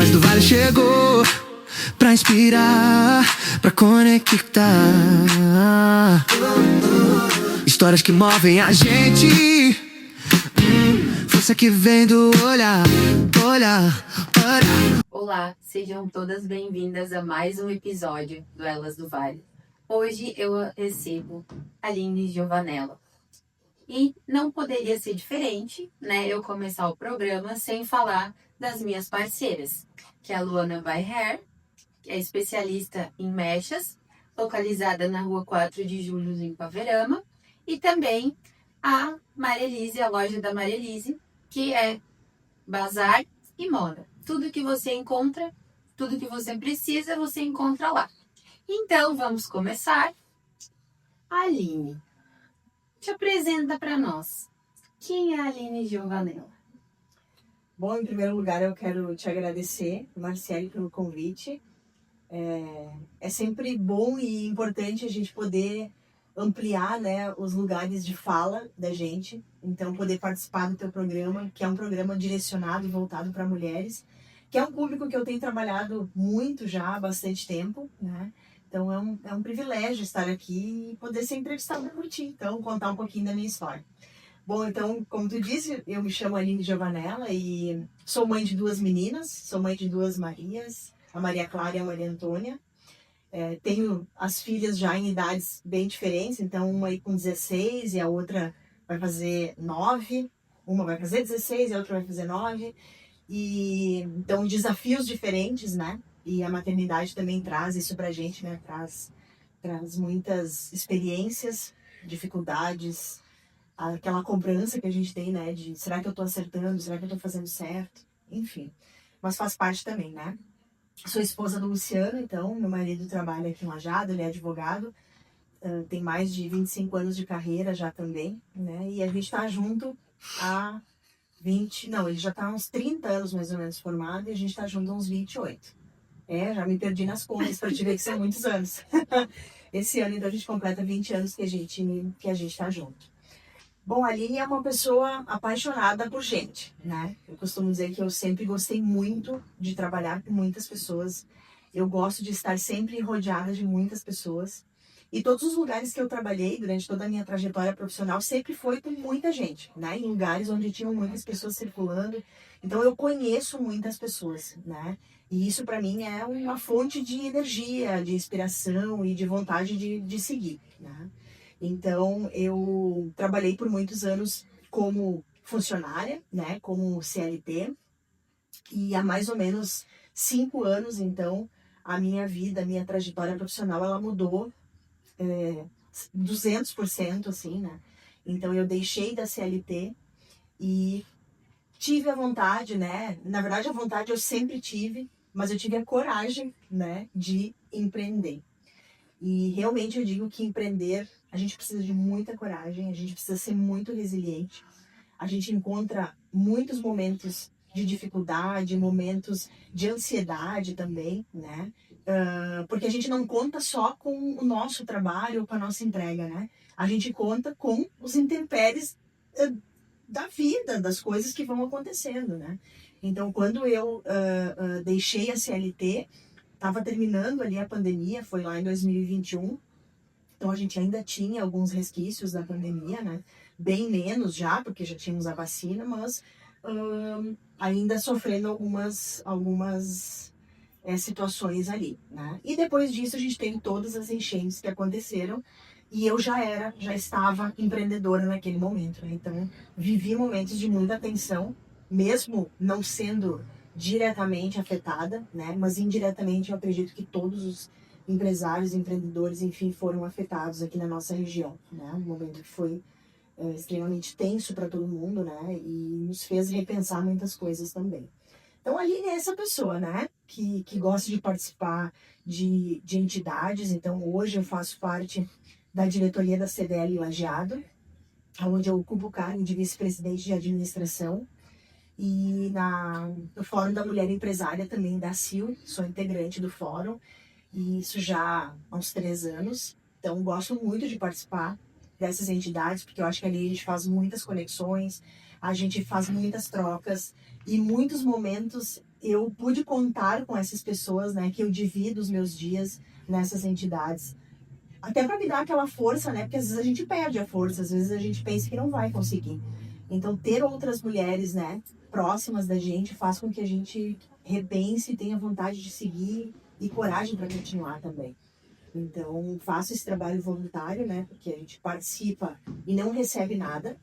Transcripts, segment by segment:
Elas do Vale chegou pra inspirar, pra conectar. Histórias que movem a gente, força que vem do olhar. Olá, sejam todas bem-vindas a mais um episódio do Elas do Vale. Hoje eu recebo a Aline Giovanella. E não poderia ser diferente, né, eu começar o programa sem falar das minhas parceiras, que é a Luana by Hair, que é especialista em mechas, localizada na rua 4 de Julho, em Paverama, e também a Marielise, a loja da Marielise, que é bazar e moda. Tudo que você encontra, tudo que você precisa, você encontra lá. Então, vamos começar. Aline, te apresenta para nós. Quem é a Aline Giovanella? Bom, em primeiro lugar, eu quero te agradecer, Marciele, pelo convite. É sempre bom e importante a gente poder ampliar, né, os lugares de fala da gente. Então, poder participar do teu programa, que é um programa direcionado e voltado para mulheres, que é um público que eu tenho trabalhado muito já há bastante tempo, né? Então, é um privilégio estar aqui e poder ser entrevistada por ti. Então, contar um pouquinho da minha história. Bom, então, como tu disse, eu me chamo Aline Giovanella e sou mãe de duas meninas, sou mãe de duas Marias, a Maria Clara e a Maria Antônia. Tenho as filhas já em idades bem diferentes, então uma aí com 16 e a outra vai fazer 9, uma vai fazer 16 e a outra vai fazer 9. E então desafios diferentes, né? E a maternidade também traz isso pra gente, né? Traz muitas experiências, dificuldades, aquela cobrança que a gente tem, né? De será que eu tô acertando? Será que eu tô fazendo certo? Enfim, mas faz parte também, né? Sou esposa do Luciano, então, meu marido trabalha aqui em Lajeado, ele é advogado, tem mais de 25 anos de carreira já também, né? E a gente tá junto há ele já tá há uns 30 anos mais ou menos formado e a gente tá junto há uns 28. Já me perdi nas contas para te ver que são muitos anos. Esse ano, então, a gente completa 20 anos que a gente tá junto. Bom, a Aline é uma pessoa apaixonada por gente, né? Eu costumo dizer que eu sempre gostei muito de trabalhar com muitas pessoas. Eu gosto de estar sempre rodeada de muitas pessoas. E todos os lugares que eu trabalhei durante toda a minha trajetória profissional sempre foi com muita gente, né? Em lugares onde tinham muitas pessoas circulando. Então eu conheço muitas pessoas, né? E isso para mim é uma fonte de energia, de inspiração e de vontade de seguir, né? Então, eu trabalhei por muitos anos como funcionária, né, como CLT, e há mais ou menos 5 anos, então, a minha vida, a minha trajetória profissional, ela mudou 200%, assim, né? Então, eu deixei da CLT e tive a vontade, né? Na verdade, a vontade eu sempre tive, mas eu tive a coragem, né, de empreender. E realmente eu digo que empreender, a gente precisa de muita coragem, a gente precisa ser muito resiliente. A gente encontra muitos momentos de dificuldade, momentos de ansiedade também, né? Porque a gente não conta só com o nosso trabalho, com a nossa entrega, né? A gente conta com os intempéries da vida, das coisas que vão acontecendo, né? Então, quando eu deixei a CLT, estava terminando ali a pandemia, foi lá em 2021, então a gente ainda tinha alguns resquícios da pandemia, né? Bem menos já, porque já tínhamos a vacina, mas ainda sofrendo algumas situações ali, né? E depois disso a gente teve todas as enchentes que aconteceram e eu já estava empreendedora naquele momento, né? Então vivi momentos de muita tensão, mesmo não sendo diretamente afetada, né? Mas indiretamente eu acredito que todos os empresários, empreendedores, enfim, foram afetados aqui na nossa região, né? Um momento que foi extremamente tenso para todo mundo, né? E nos fez repensar muitas coisas também. Então, a Aline é essa pessoa, né? Que gosta de participar de entidades. Então, hoje eu faço parte da diretoria da CDL Lajeado, onde eu ocupo o cargo de vice-presidente de administração. E no Fórum da Mulher Empresária também da CIL, sou integrante do fórum, e isso já há uns 3 anos. Então, gosto muito de participar dessas entidades, porque eu acho que ali a gente faz muitas conexões, a gente faz muitas trocas e muitos momentos eu pude contar com essas pessoas, né, que eu divido os meus dias nessas entidades. Até para me dar aquela força, né, porque às vezes a gente perde a força, às vezes a gente pensa que não vai conseguir. Então, ter outras mulheres, né, próximas da gente faz com que a gente repense, tenha vontade de seguir e coragem para continuar também. Então, faço esse trabalho voluntário, né, porque a gente participa e não recebe nada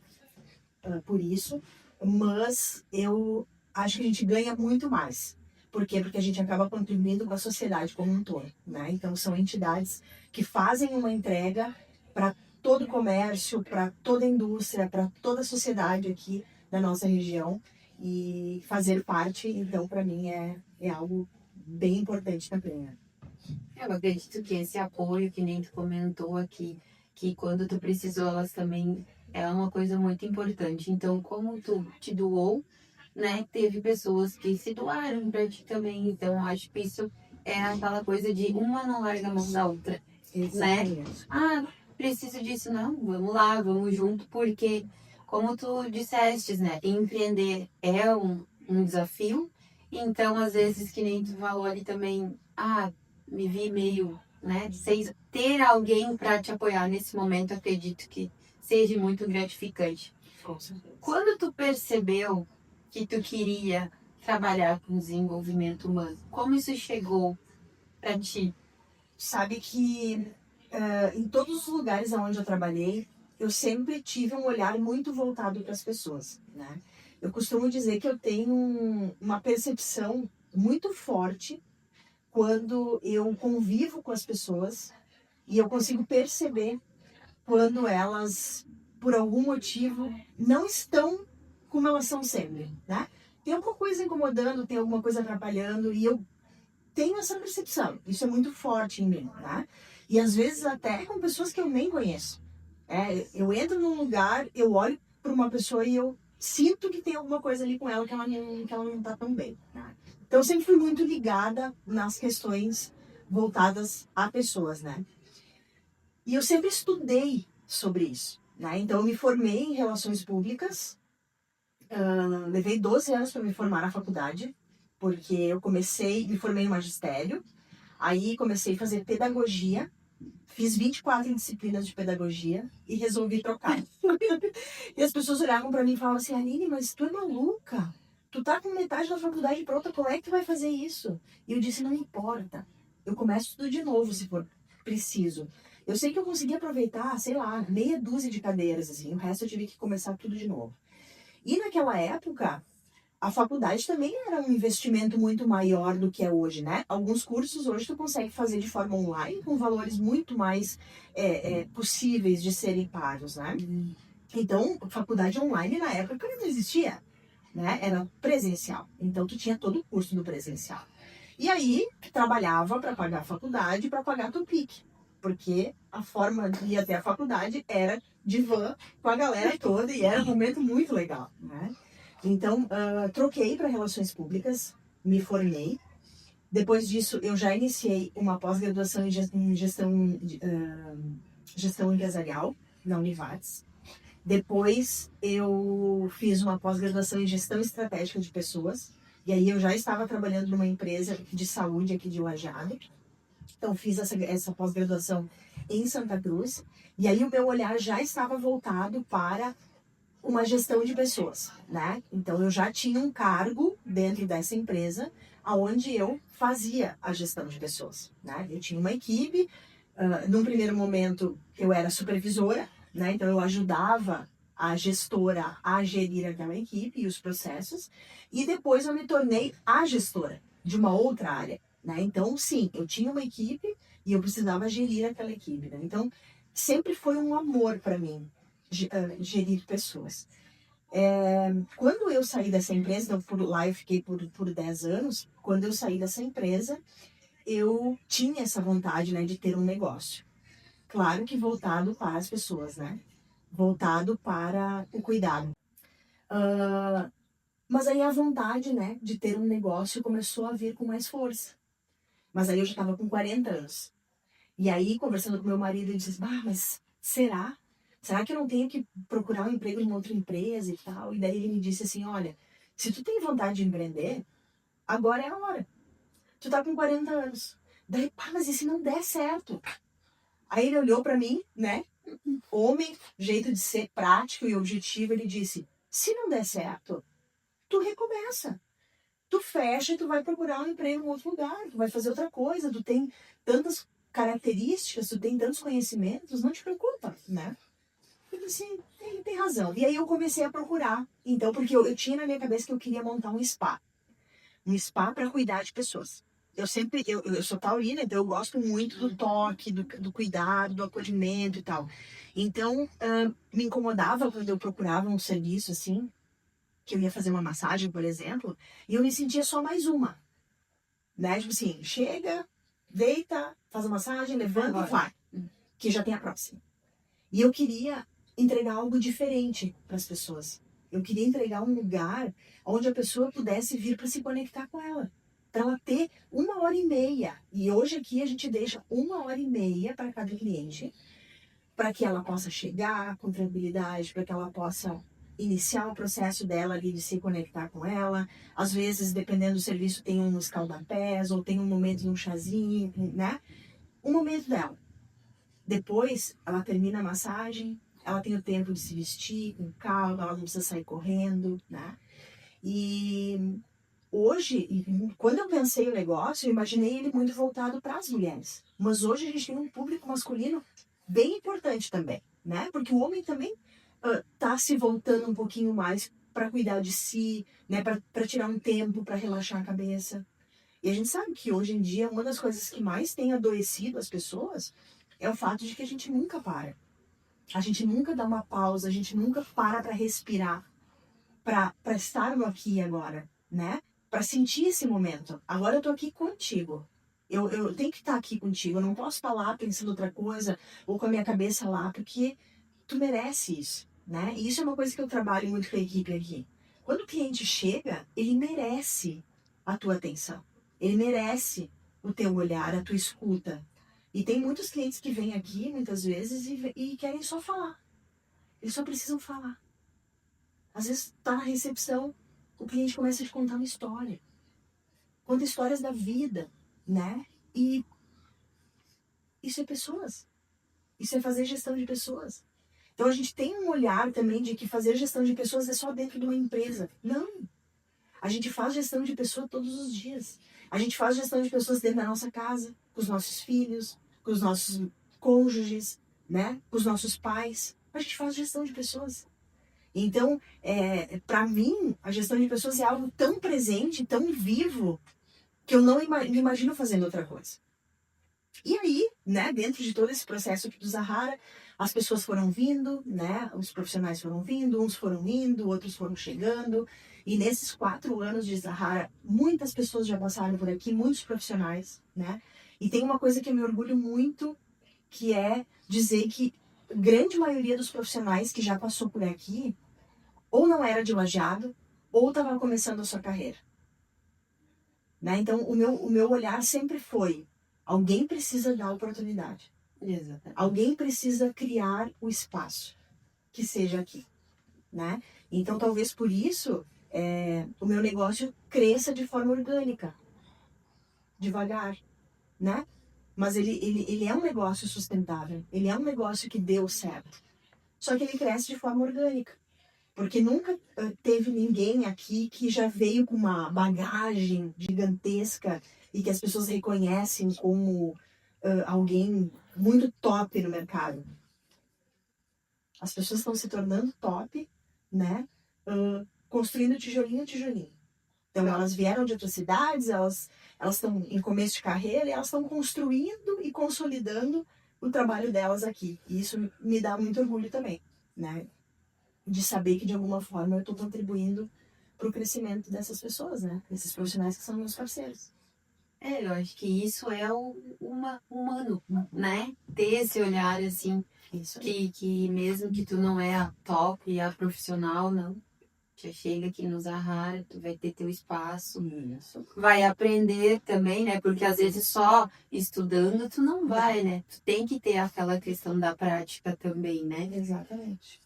por isso, mas eu acho que a gente ganha muito mais. Por quê? Porque a gente acaba contribuindo com a sociedade como um todo, né? Então, são entidades que fazem uma entrega para todo o comércio, para toda a indústria, para toda a sociedade aqui da nossa região. E fazer parte, então, para mim, é algo bem importante também, né? Eu acredito que esse apoio, que nem tu comentou aqui, que quando tu precisou, elas também é uma coisa muito importante. Então, como tu te doou, né, teve pessoas que se doaram pra ti também. Então, acho que isso é aquela coisa de uma não larga a mão da outra, né? Exatamente. Ah, preciso disso, não, vamos lá, vamos junto, porque, como tu disseste, né, empreender é um desafio. Então, às vezes, que nem tu falou ali também, me vi meio, né, sem ter alguém para te apoiar nesse momento, acredito que seja muito gratificante. Com certeza. Quando tu percebeu que tu queria trabalhar com desenvolvimento humano, como isso chegou para ti? Sabe que em todos os lugares onde eu trabalhei, eu sempre tive um olhar muito voltado para as pessoas, né? Eu costumo dizer que eu tenho uma percepção muito forte quando eu convivo com as pessoas e eu consigo perceber quando elas, por algum motivo, não estão como elas são sempre, né? Tem alguma coisa incomodando, tem alguma coisa atrapalhando e eu tenho essa percepção. Isso é muito forte em mim, né? E às vezes até com pessoas que eu nem conheço. Eu entro num lugar, eu olho para uma pessoa e eu sinto que tem alguma coisa ali com ela que ela não tá tão bem, né? Então eu sempre fui muito ligada nas questões voltadas a pessoas, né? E eu sempre estudei sobre isso, né? Então eu me formei em relações públicas, levei 12 anos para me formar na faculdade, porque eu me formei em magistério, aí comecei a fazer pedagogia, fiz 24 disciplinas de pedagogia e resolvi trocar. E as pessoas olhavam para mim e falavam assim, Aline, mas tu é maluca? Tu tá com metade da faculdade pronta, como é que tu vai fazer isso? E eu disse, não importa, eu começo tudo de novo se for preciso. Eu sei que eu consegui aproveitar, sei lá, meia dúzia de cadeiras, assim, o resto eu tive que começar tudo de novo. E naquela época, a faculdade também era um investimento muito maior do que é hoje, né? Alguns cursos hoje tu consegue fazer de forma online com valores muito mais possíveis de serem pagos, né? Então, faculdade online na época não existia, né? Era presencial. Então, tu tinha todo o curso do presencial. E aí, trabalhava para pagar a faculdade e para pagar a Tupic. Porque a forma de ir até a faculdade era de van com a galera toda e era um momento muito legal, né? Então, troquei para Relações Públicas, me formei. Depois disso, eu já iniciei uma pós-graduação em gestão empresarial na Univates. Depois, eu fiz uma pós-graduação em gestão estratégica de pessoas. E aí, eu já estava trabalhando numa empresa de saúde aqui de Lajeado. Então, fiz essa pós-graduação em Santa Cruz. E aí, o meu olhar já estava voltado para uma gestão de pessoas, né? Então, eu já tinha um cargo dentro dessa empresa onde eu fazia a gestão de pessoas, né? Eu tinha uma equipe, num primeiro momento eu era supervisora, né? Então, eu ajudava a gestora a gerir aquela equipe e os processos, e depois eu me tornei a gestora de uma outra área, né? Então, sim, eu tinha uma equipe e eu precisava gerir aquela equipe, né? Então, sempre foi um amor para mim gerir pessoas. Quando eu saí dessa empresa, então por lá eu fiquei por 10 anos, quando eu saí dessa empresa, eu tinha essa vontade, né, de ter um negócio. Claro que voltado para as pessoas, né? Voltado para o cuidado. Mas aí a vontade, né, de ter um negócio começou a vir com mais força. Mas aí eu já estava com 40 anos. E aí, conversando com meu marido, ele disse, mas será? Será que eu não tenho que procurar um emprego em outra empresa e tal? E daí ele me disse assim, olha, se tu tem vontade de empreender, agora é a hora. Tu tá com 40 anos. Daí, pá, mas e se não der certo? Aí ele olhou pra mim, né? Homem, jeito de ser prático e objetivo, ele disse, se não der certo, tu recomeça. Tu fecha e tu vai procurar um emprego em outro lugar, tu vai fazer outra coisa, tu tem tantas características, tu tem tantos conhecimentos, não te preocupa, né? Eu disse, tem razão. E aí eu comecei a procurar, então, porque eu tinha na minha cabeça que eu queria montar um spa. Um spa para cuidar de pessoas. Eu sou taurina, então eu gosto muito do toque, do cuidado, do acolhimento e tal. Então, me incomodava quando eu procurava um serviço assim, que eu ia fazer uma massagem, por exemplo, e eu me sentia só mais uma. Né? Tipo assim, chega, deita, faz a massagem, levanta e vai. Que já tem a próxima. E eu queria entregar algo diferente para as pessoas. Eu queria entregar um lugar onde a pessoa pudesse vir para se conectar com ela. Para ela ter 1h30. E hoje aqui a gente deixa 1h30 para cada cliente, para que ela possa chegar com tranquilidade, para que ela possa iniciar o processo dela ali de se conectar com ela. Às vezes, dependendo do serviço, tem um escaldapés, ou tem um momento de um chazinho, né? Um momento dela. Depois, ela termina a massagem, ela tem o tempo de se vestir com calma, ela não precisa sair correndo, né? E hoje, quando eu pensei o negócio, eu imaginei ele muito voltado para as mulheres. Mas hoje a gente tem um público masculino bem importante também, né? Porque o homem também tá se voltando um pouquinho mais para cuidar de si, né? Para tirar um tempo, para relaxar a cabeça. E a gente sabe que hoje em dia uma das coisas que mais tem adoecido as pessoas é o fato de que a gente nunca para. A gente nunca dá uma pausa, a gente nunca para respirar, para estar no aqui e agora, né? Para sentir esse momento. Agora eu tô aqui contigo. Eu tenho que estar aqui contigo. Eu não posso estar lá pensando outra coisa ou com a minha cabeça lá, porque tu merece isso, né? E isso é uma coisa que eu trabalho muito com a equipe aqui. Quando o cliente chega, ele merece a tua atenção. Ele merece o teu olhar, a tua escuta. E tem muitos clientes que vêm aqui, muitas vezes, e querem só falar. Eles só precisam falar. Às vezes, tá na recepção, o cliente começa a te contar uma história. Conta histórias da vida, né? E isso é pessoas. Isso é fazer gestão de pessoas. Então, a gente tem um olhar também de que fazer gestão de pessoas é só dentro de uma empresa. Não. A gente faz gestão de pessoa todos os dias. A gente faz gestão de pessoas dentro da nossa casa, com os nossos filhos, com os nossos cônjuges, né? Com os nossos pais. A gente faz gestão de pessoas. Então, para mim, a gestão de pessoas é algo tão presente, tão vivo, que eu não me imagino fazendo outra coisa. E aí, né, dentro de todo esse processo aqui do Zahara, as pessoas foram vindo, né, os profissionais foram vindo, uns foram indo, outros foram chegando. E nesses 4 anos de Zahara, muitas pessoas já passaram por aqui, muitos profissionais, né? E tem uma coisa que eu me orgulho muito, que é dizer que a grande maioria dos profissionais que já passou por aqui, ou não era de Lajeado, ou estava começando a sua carreira. Né? Então, o meu olhar sempre foi, alguém precisa dar oportunidade. Exatamente. Alguém precisa criar o espaço que seja aqui, né? Então, talvez por isso, o meu negócio cresça de forma orgânica, devagar, né? Mas ele é um negócio sustentável, ele é um negócio que deu certo. Só que ele cresce de forma orgânica. Porque nunca teve ninguém aqui que já veio com uma bagagem gigantesca e que as pessoas reconhecem como alguém muito top no mercado. As pessoas estão se tornando top, né? Construindo tijolinho a tijolinho. Então, elas vieram de outras cidades, elas estão em começo de carreira e elas estão construindo e consolidando o trabalho delas aqui. E isso me dá muito orgulho também, né? De saber que, de alguma forma, eu estou contribuindo para o crescimento dessas pessoas, né? Desses profissionais que são meus parceiros. Eu acho que isso é humano, né? Ter esse olhar, assim, Isso aí. que mesmo que tu não é a top e a profissional, não. Já chega aqui no Zahara, tu vai ter teu espaço, Isso. vai aprender também, né? Porque às vezes só estudando tu não vai, né? Tu tem que ter aquela questão da prática também, né? Exatamente.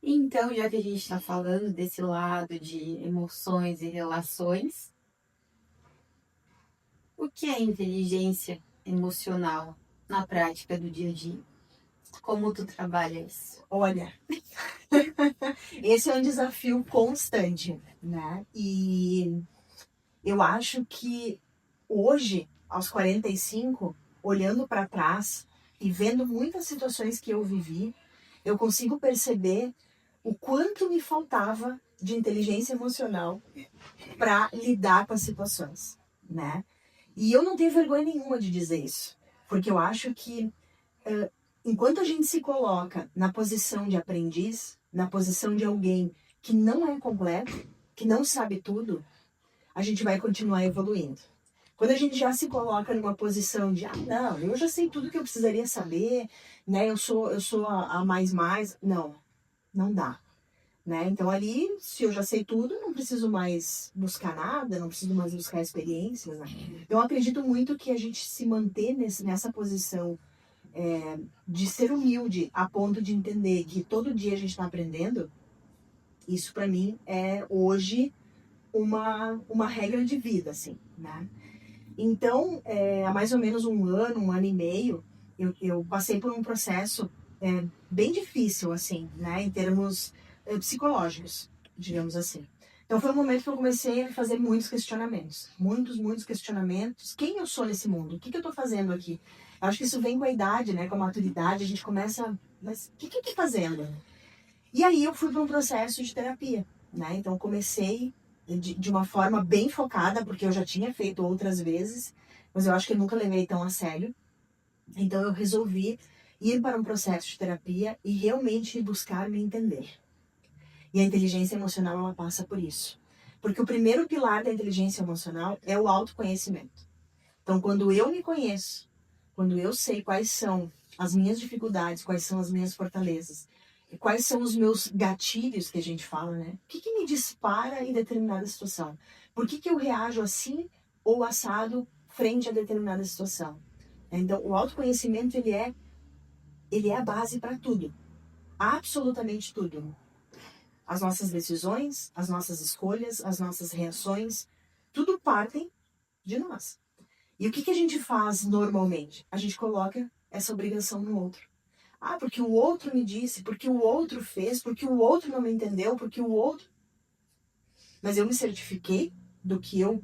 Então, já que a gente está falando desse lado de emoções e relações, O que é inteligência emocional na prática do dia a dia? Como tu trabalha isso? Olha, esse é um desafio constante, né? E eu acho que hoje, aos 45, olhando para trás e vendo muitas situações que eu vivi, eu consigo perceber o quanto me faltava de inteligência emocional para lidar com as situações, né? E eu não tenho vergonha nenhuma de dizer isso, porque eu acho que enquanto a gente se coloca na posição de aprendiz, na posição de alguém que não é completo, que não sabe tudo, a gente vai continuar evoluindo. Quando a gente já se coloca numa posição de, não, eu já sei tudo que eu precisaria saber, né? Eu sou a mais, não dá, né? Então ali, se eu já sei tudo, não preciso mais buscar nada, não preciso mais buscar experiências, né? Eu acredito muito que a gente se manter nessa posição de ser humilde a ponto de entender que todo dia a gente está aprendendo, isso para mim é hoje uma regra de vida, assim, né? Então, há mais ou menos um ano e meio, eu passei por um processo bem difícil, assim, né, em termos psicológicos, digamos assim. Então, foi um momento que eu comecei a fazer muitos questionamentos. Muitos questionamentos. Quem eu sou nesse mundo? O que eu estou fazendo aqui? Eu acho que isso vem com a idade, né, com a maturidade. A gente começa, mas o que eu estou fazendo? E aí eu fui para um processo de terapia, né? Então, comecei de uma forma bem focada, porque eu já tinha feito outras vezes, mas eu acho que eu nunca levei tão a sério. Então eu resolvi ir para um processo de terapia e realmente buscar me entender. E a inteligência emocional, ela passa por isso. Porque o primeiro pilar da inteligência emocional é o autoconhecimento. Então, quando eu me conheço, quando eu sei quais são as minhas dificuldades, quais são as minhas fortalezas, e quais são os meus gatilhos que a gente fala, né? O que me dispara em determinada situação? Por que eu reajo assim ou assado frente a determinada situação? Então, o autoconhecimento, ele é a base para tudo. Absolutamente tudo. As nossas decisões, as nossas escolhas, as nossas reações, tudo partem de nós. E o que a gente faz normalmente? A gente coloca essa obrigação no outro. Ah, porque o outro me disse, porque o outro fez, porque o outro não me entendeu, porque o outro... Mas eu me certifiquei do que eu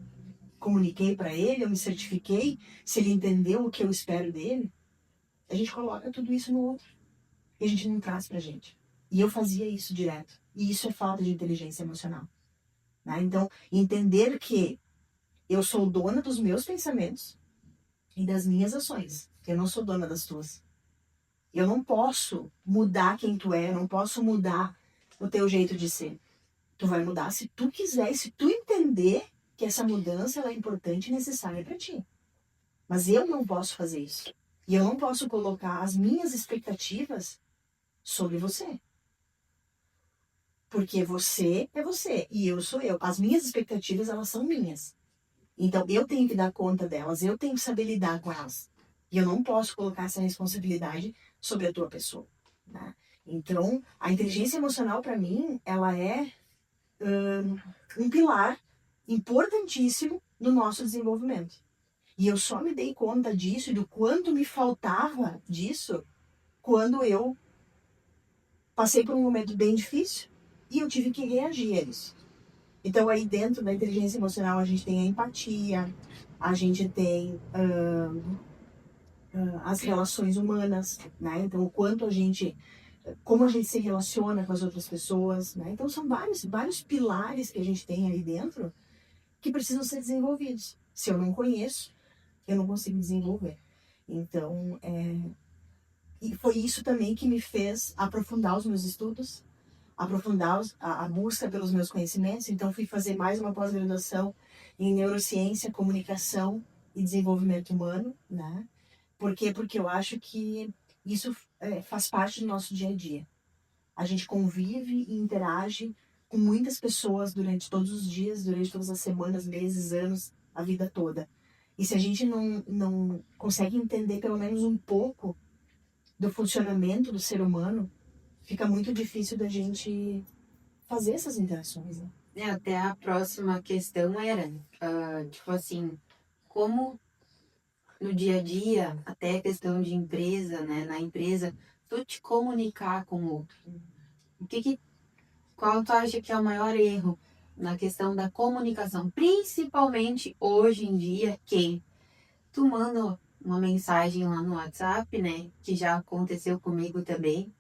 comuniquei para ele, eu me certifiquei se ele entendeu o que eu espero dele. A gente coloca tudo isso no outro. E a gente não traz pra gente. E eu fazia isso direto. E isso é falta de inteligência emocional. Né? Então, entender que eu sou dona dos meus pensamentos e das minhas ações. Eu não sou dona das tuas. Eu não posso mudar quem tu é, eu não posso mudar o teu jeito de ser. Tu vai mudar se tu quiser, se tu entender que essa mudança ela é importante e necessária para ti. Mas eu não posso fazer isso. E eu não posso colocar as minhas expectativas sobre você. Porque você é você e eu sou eu. As minhas expectativas, elas são minhas. Então, eu tenho que dar conta delas, eu tenho que saber lidar com elas. E eu não posso colocar essa responsabilidade sobre a tua pessoa. Né? Então, a inteligência emocional, para mim, ela é um pilar importantíssimo no nosso desenvolvimento. E eu só me dei conta disso e do quanto me faltava disso quando eu passei por um momento bem difícil e eu tive que reagir a isso. Então, aí dentro da inteligência emocional, a gente tem a empatia, a gente tem as relações humanas, né? Então, o quanto como a gente se relaciona com as outras pessoas, né? Então, são vários pilares que a gente tem aí dentro que precisam ser desenvolvidos. Se eu não conheço, eu não consigo desenvolver. Então, e foi isso também que me fez aprofundar os meus estudos, aprofundar a busca pelos meus conhecimentos. Então, fui fazer mais uma pós-graduação em neurociência, comunicação e desenvolvimento humano, né? Por quê? Porque eu acho que isso faz parte do nosso dia a dia. A gente convive e interage com muitas pessoas durante todos os dias, durante todas as semanas, meses, anos, a vida toda. E se a gente não consegue entender pelo menos um pouco do funcionamento do ser humano, fica muito difícil da gente fazer essas interações, né? Até a próxima questão era, tipo assim, como no dia a dia, até questão de empresa, né? Na empresa, tu te comunicar com o outro. Qual tu acha que é o maior erro na questão da comunicação? Principalmente hoje em dia, que tu manda uma mensagem lá no WhatsApp, né? Que já aconteceu comigo também.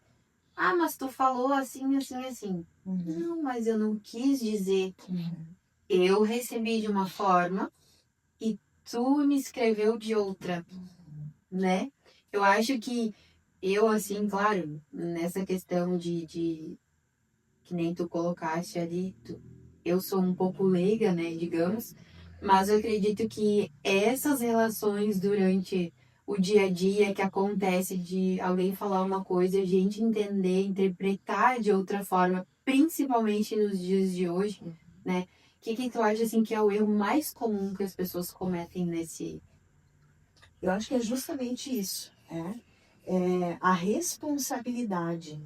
Ah, mas tu falou assim, assim, assim. Não, mas eu não quis dizer. Eu recebi de uma forma e tu me escreveu de outra, né? Eu acho que eu, assim, claro, nessa questão de que nem tu colocaste ali, eu sou um pouco leiga, né, digamos, mas eu acredito que essas relações durante o dia a dia que acontece de alguém falar uma coisa, a gente entender, interpretar de outra forma, principalmente nos dias de hoje, né? O que tu acha assim que é o erro mais comum que as pessoas cometem nesse? Eu acho que é justamente isso, é a responsabilidade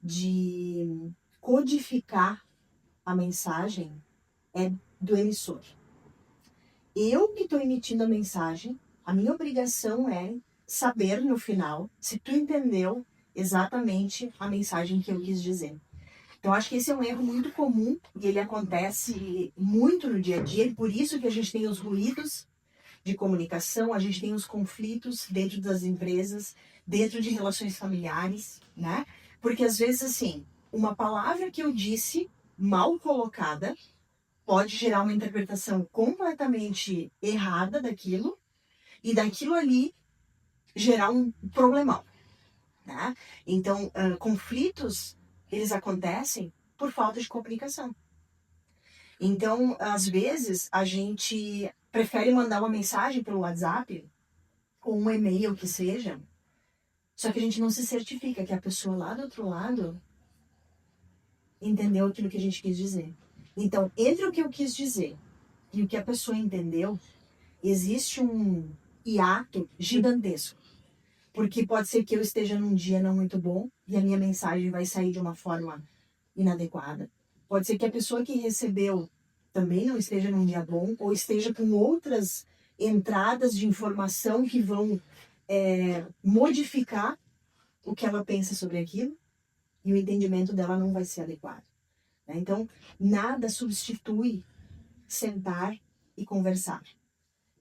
de codificar a mensagem é do emissor. Eu que estou emitindo a mensagem, a minha obrigação é saber no final se tu entendeu exatamente a mensagem que eu quis dizer. Então, acho que esse é um erro muito comum e ele acontece muito no dia a dia, e por isso que a gente tem os ruídos de comunicação, a gente tem os conflitos dentro das empresas, dentro de relações familiares, né? Porque às vezes, assim, uma palavra que eu disse mal colocada pode gerar uma interpretação completamente errada daquilo e daquilo ali gerar um problemão, né? Então, conflitos, eles acontecem por falta de comunicação. Então, às vezes, a gente prefere mandar uma mensagem pelo WhatsApp ou um e-mail que seja, só que a gente não se certifica que a pessoa lá do outro lado entendeu aquilo que a gente quis dizer. Então, entre o que eu quis dizer e o que a pessoa entendeu, existe um hiato gigantesco. Porque pode ser que eu esteja num dia não muito bom e a minha mensagem vai sair de uma forma inadequada. Pode ser que a pessoa que recebeu também não esteja num dia bom ou esteja com outras entradas de informação que vão modificar o que ela pensa sobre aquilo e o entendimento dela não vai ser adequado, né? Então, nada substitui sentar e conversar,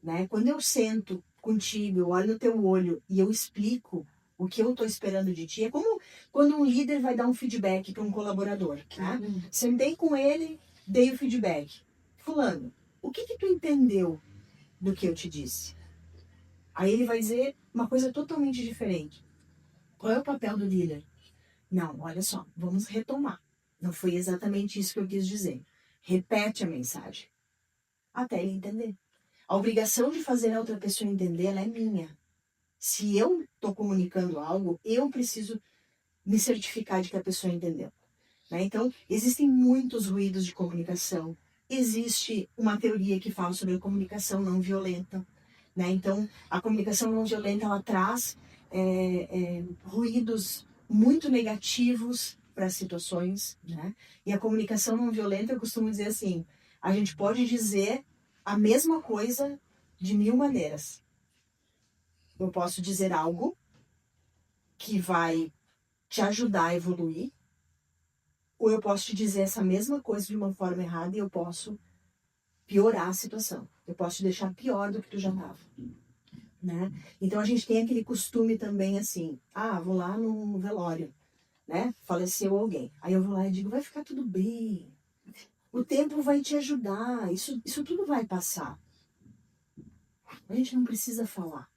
né? Quando eu sento contigo, eu olho no teu olho e eu explico o que eu estou esperando de ti, é como quando um líder vai dar um feedback para um colaborador, né? Sentei com ele, dei o feedback. Fulano, o que tu entendeu do que eu te disse? Aí ele vai dizer uma coisa totalmente diferente. Qual é o papel do líder? Não, olha só, vamos retomar. Não foi exatamente isso que eu quis dizer. Repete a mensagem até ele entender. A obrigação de fazer a outra pessoa entender, ela é minha. Se eu estou comunicando algo, eu preciso me certificar de que a pessoa entendeu, né? Então, existem muitos ruídos de comunicação. Existe uma teoria que fala sobre a comunicação não violenta, né? Então, a comunicação não violenta, ela traz ruídos muito negativos para as situações, né? E a comunicação não violenta, eu costumo dizer assim, a gente pode dizer a mesma coisa de 1000 maneiras. Eu posso dizer algo que vai te ajudar a evoluir, ou eu posso te dizer essa mesma coisa de uma forma errada e eu posso piorar a situação. Eu posso te deixar pior do que tu já estava, né? Então a gente tem aquele costume também assim, vou lá no velório, né? Faleceu alguém. Aí eu vou lá e digo, vai ficar tudo bem. O tempo vai te ajudar, isso tudo vai passar. A gente não precisa falar.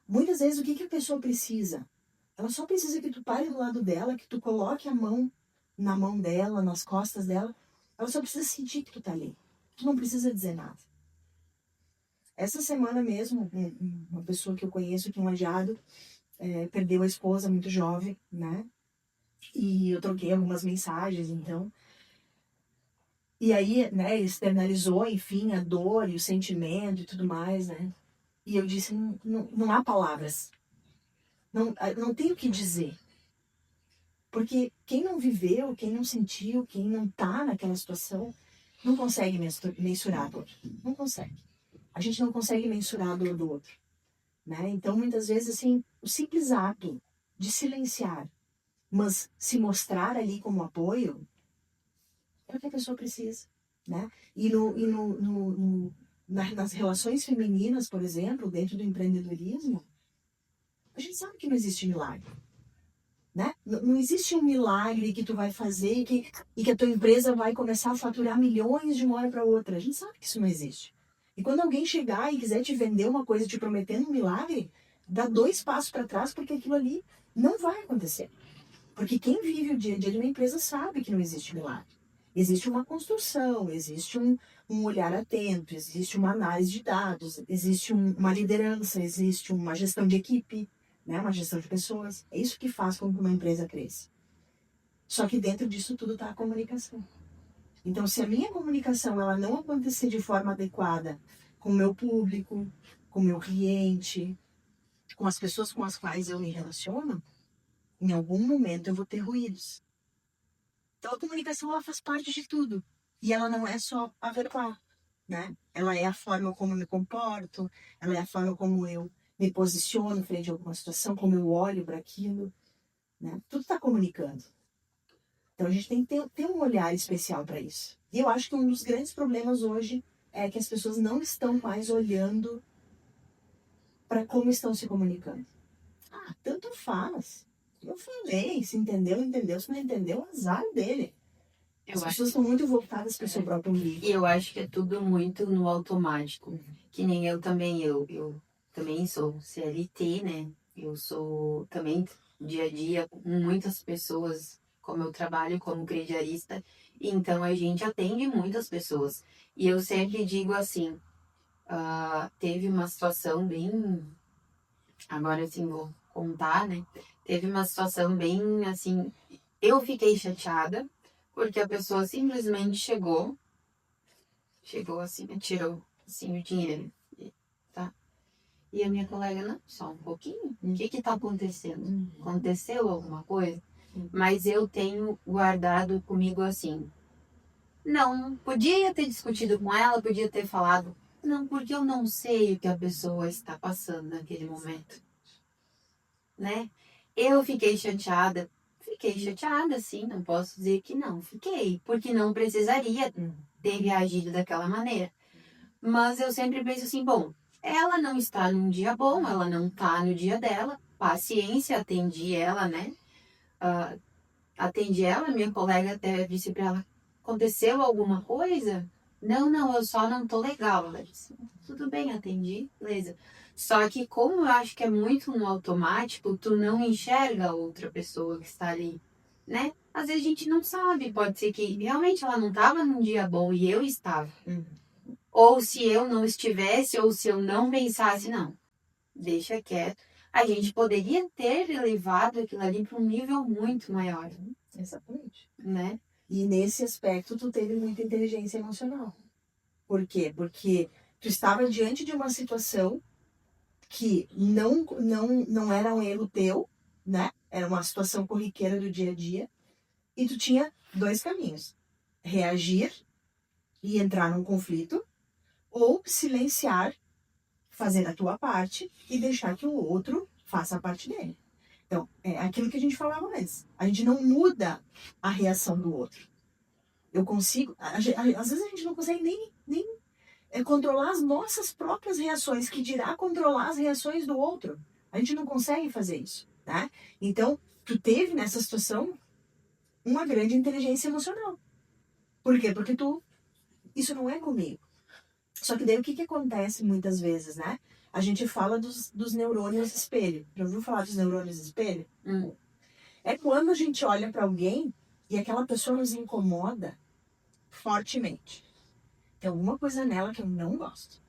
Muitas vezes o que a pessoa precisa? Ela só precisa que tu pare do lado dela, que tu coloque a mão na mão dela, nas costas dela. Ela só precisa sentir que tu tá ali. Tu não precisa dizer nada. Essa semana mesmo, uma pessoa que eu conheço, que é um adiado, perdeu a esposa muito jovem, né? E eu troquei algumas mensagens, então. E aí, né, externalizou, enfim, a dor e o sentimento e tudo mais, né? E eu disse, não há palavras. Não tem o que dizer. Porque quem não viveu, quem não sentiu, quem não tá naquela situação, não consegue mensurar a dor. Não consegue. a gente não consegue mensurar a dor do outro, né? Então, muitas vezes, assim, o simples ato de silenciar, mas se mostrar ali como apoio, é o que a pessoa precisa, né? Nas relações femininas, por exemplo, dentro do empreendedorismo, a gente sabe que não existe milagre, né? Não existe um milagre que tu vai fazer e que a tua empresa vai começar a faturar milhões de uma hora para outra. A gente sabe que isso não existe. E quando alguém chegar e quiser te vender uma coisa te prometendo um milagre, dá 2 passos para trás, porque aquilo ali não vai acontecer. Porque quem vive o dia a dia de uma empresa sabe que não existe milagre. Existe uma construção, existe um olhar atento, existe uma análise de dados, existe uma liderança, existe uma gestão de equipe, né? Uma gestão de pessoas. É isso que faz com que uma empresa cresça. Só que dentro disso tudo está a comunicação. Então, se a minha comunicação ela não acontecer de forma adequada com o meu público, com o meu cliente, com as pessoas com as quais eu me relaciono, em algum momento eu vou ter ruídos. Então, a comunicação ela faz parte de tudo. E ela não é só a verbal, né? Ela é a forma como eu me comporto, ela é a forma como eu me posiciono frente a alguma situação, como eu olho para aquilo, né? Tudo está comunicando. Então, a gente tem que ter um olhar especial para isso. E eu acho que um dos grandes problemas hoje é que as pessoas não estão mais olhando para como estão se comunicando. Ah, tanto faz. Eu falei, se entendeu, entendeu. Se não entendeu, azar dele. As pessoas estão muito voltadas para o seu próprio umbigo. E eu acho que é tudo muito no automático. Que nem eu também, eu também sou CLT, né? Eu sou também dia a dia com muitas pessoas, como eu trabalho como crediarista, então a gente atende muitas pessoas. E eu sempre digo assim, teve uma situação bem, agora assim vou contar, né? Teve uma situação bem assim, eu fiquei chateada, porque a pessoa simplesmente chegou assim, tirou assim o dinheiro, tá? E a minha colega, não, só um pouquinho, o que tá acontecendo? Aconteceu alguma coisa? Mas eu tenho guardado comigo assim, não, podia ter discutido com ela, podia ter falado, não, porque eu não sei o que a pessoa está passando naquele momento, né? Eu fiquei chateada, sim, não posso dizer que não, fiquei, porque não precisaria ter reagido daquela maneira. Mas eu sempre penso assim, bom, ela não está num dia bom, ela não está no dia dela, paciência, atendi ela, né? Atendi ela, minha colega até disse para ela, aconteceu alguma coisa? Não, eu só não tô legal. Ela disse, tudo bem, atendi, beleza. Só que como eu acho que é muito no automático, tu não enxerga a outra pessoa que está ali, né? Às vezes a gente não sabe, pode ser que realmente ela não estava num dia bom e eu estava. Ou se eu não estivesse, ou se eu não pensasse, não, deixa quieto. A gente poderia ter elevado aquilo ali para um nível muito maior. Exatamente. Né? E nesse aspecto, tu teve muita inteligência emocional. Por quê? Porque tu estava diante de uma situação que não era um erro teu, né? Era uma situação corriqueira do dia a dia. E tu tinha 2 caminhos. Reagir e entrar num conflito, ou silenciar, fazer a tua parte e deixar que o outro faça a parte dele. Então, é aquilo que a gente falava antes. A gente não muda a reação do outro. Eu consigo... Às vezes a gente não consegue nem controlar as nossas próprias reações, que dirá controlar as reações do outro. A gente não consegue fazer isso, tá? Então, tu teve nessa situação uma grande inteligência emocional. Por quê? Porque isso não é comigo. Só que daí o que acontece muitas vezes, né? A gente fala dos neurônios espelho. Já ouviu falar dos neurônios espelho? É quando a gente olha para alguém e aquela pessoa nos incomoda fortemente. Tem alguma coisa nela que eu não gosto.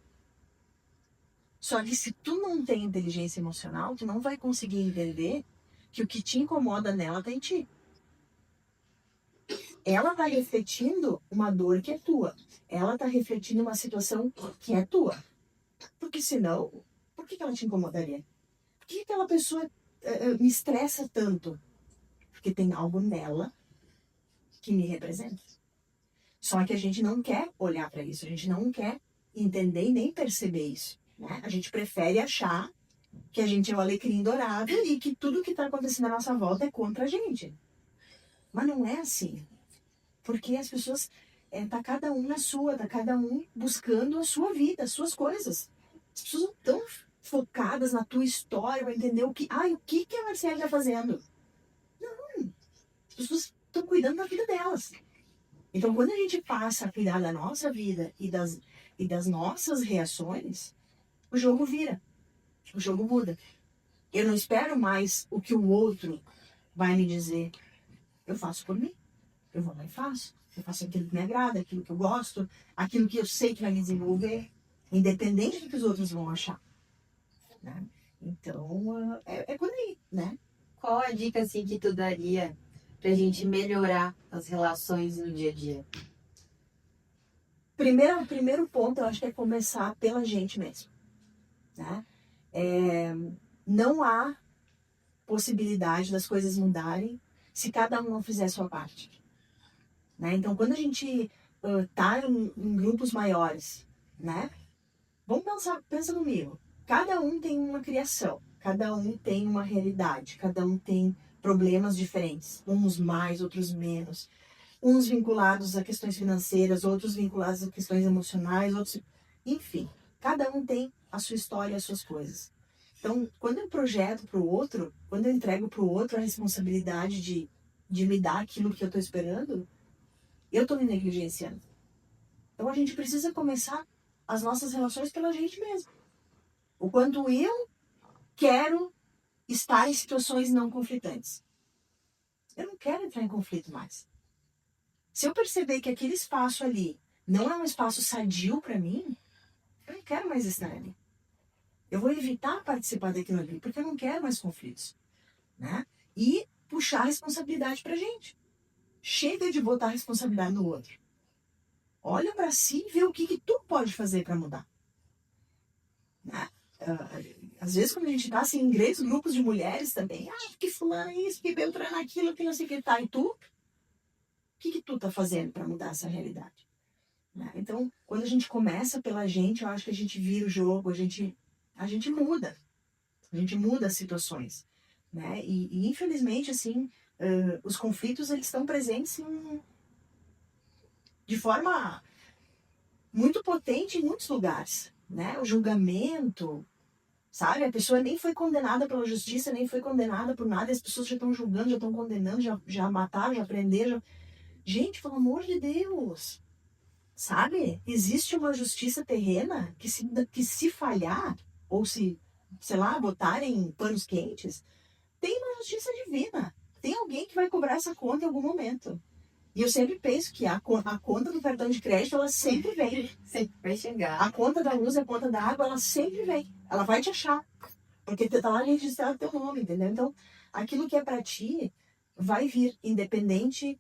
Só que se tu não tem inteligência emocional, tu não vai conseguir entender que o que te incomoda nela tá em ti. Ela tá refletindo uma dor que é tua. Ela tá refletindo uma situação que é tua. Porque senão, por que ela te incomodaria? Por que aquela pessoa me estressa tanto? Porque tem algo nela que me representa. Só que a gente não quer olhar para isso, a gente não quer entender e nem perceber isso, né? A gente prefere achar que a gente é o alecrim dourado e que tudo que está acontecendo à nossa volta é contra a gente. Mas não é assim. Porque as pessoas, tá cada um na sua, tá cada um buscando a sua vida, as suas coisas. As pessoas não estão focadas na tua história para entender o que que a Marcele está fazendo. Não. As pessoas estão cuidando da vida delas. Então, quando a gente passa a cuidar da nossa vida e das nossas reações, o jogo vira. O jogo muda. Eu não espero mais o que o outro vai me dizer. Eu faço por mim. Eu vou lá e faço. Eu faço aquilo que me agrada, aquilo que eu gosto, aquilo que eu sei que vai me desenvolver, independente do que os outros vão achar. Né? Então, é por aí, né? Qual a dica assim que tu daria pra gente melhorar as relações no dia a dia? Primeiro ponto, eu acho que é começar pela gente mesmo. Né? Não há possibilidade das coisas mudarem se cada um não fizer a sua parte. Né? Então, quando a gente tá em grupos maiores, né? Vamos pensa comigo. Cada um tem uma criação, cada um tem uma realidade, cada um tem problemas diferentes, uns mais, outros menos. Uns vinculados a questões financeiras, outros vinculados a questões emocionais, outros... Enfim, cada um tem a sua história e as suas coisas. Então, quando eu projeto para o outro, quando eu entrego para o outro a responsabilidade de me dar aquilo que eu estou esperando, eu estou me negligenciando. Então, a gente precisa começar as nossas relações pela gente mesmo. O quanto eu quero estar em situações não conflitantes. Eu não quero entrar em conflito mais. Se eu perceber que aquele espaço ali não é um espaço sadio para mim, eu não quero mais estar ali. Eu vou evitar participar daquilo ali, porque eu não quero mais conflitos. Né? E puxar a responsabilidade pra gente. Chega de botar a responsabilidade no outro. Olha para si e vê o que tu pode fazer para mudar. Né? Às vezes, quando a gente tá assim, em grandes grupos de mulheres também, que fulano isso, que Beltrano aquilo, que não sei o que tá, e tu? O que tu tá fazendo para mudar essa realidade? Né? Então, quando a gente começa pela gente, eu acho que a gente vira o jogo, a gente muda. A gente muda as situações. Né? E infelizmente, assim, os conflitos, eles estão presentes de forma muito potente em muitos lugares. Né? O julgamento, sabe? A pessoa nem foi condenada pela justiça, nem foi condenada por nada, as pessoas já estão julgando, já estão condenando, já mataram, já prenderam. Gente, pelo amor de Deus, sabe? Existe uma justiça terrena que se falhar, ou se, sei lá, botarem panos quentes, tem uma justiça divina. Tem alguém que vai cobrar essa conta em algum momento. E eu sempre penso que a conta do cartão de crédito, ela sempre vem. Sempre vai chegar. A conta da luz e a conta da água, ela sempre vem. Ela vai te achar. Porque tá lá registrado teu nome, entendeu? Então, aquilo que é pra ti vai vir, independente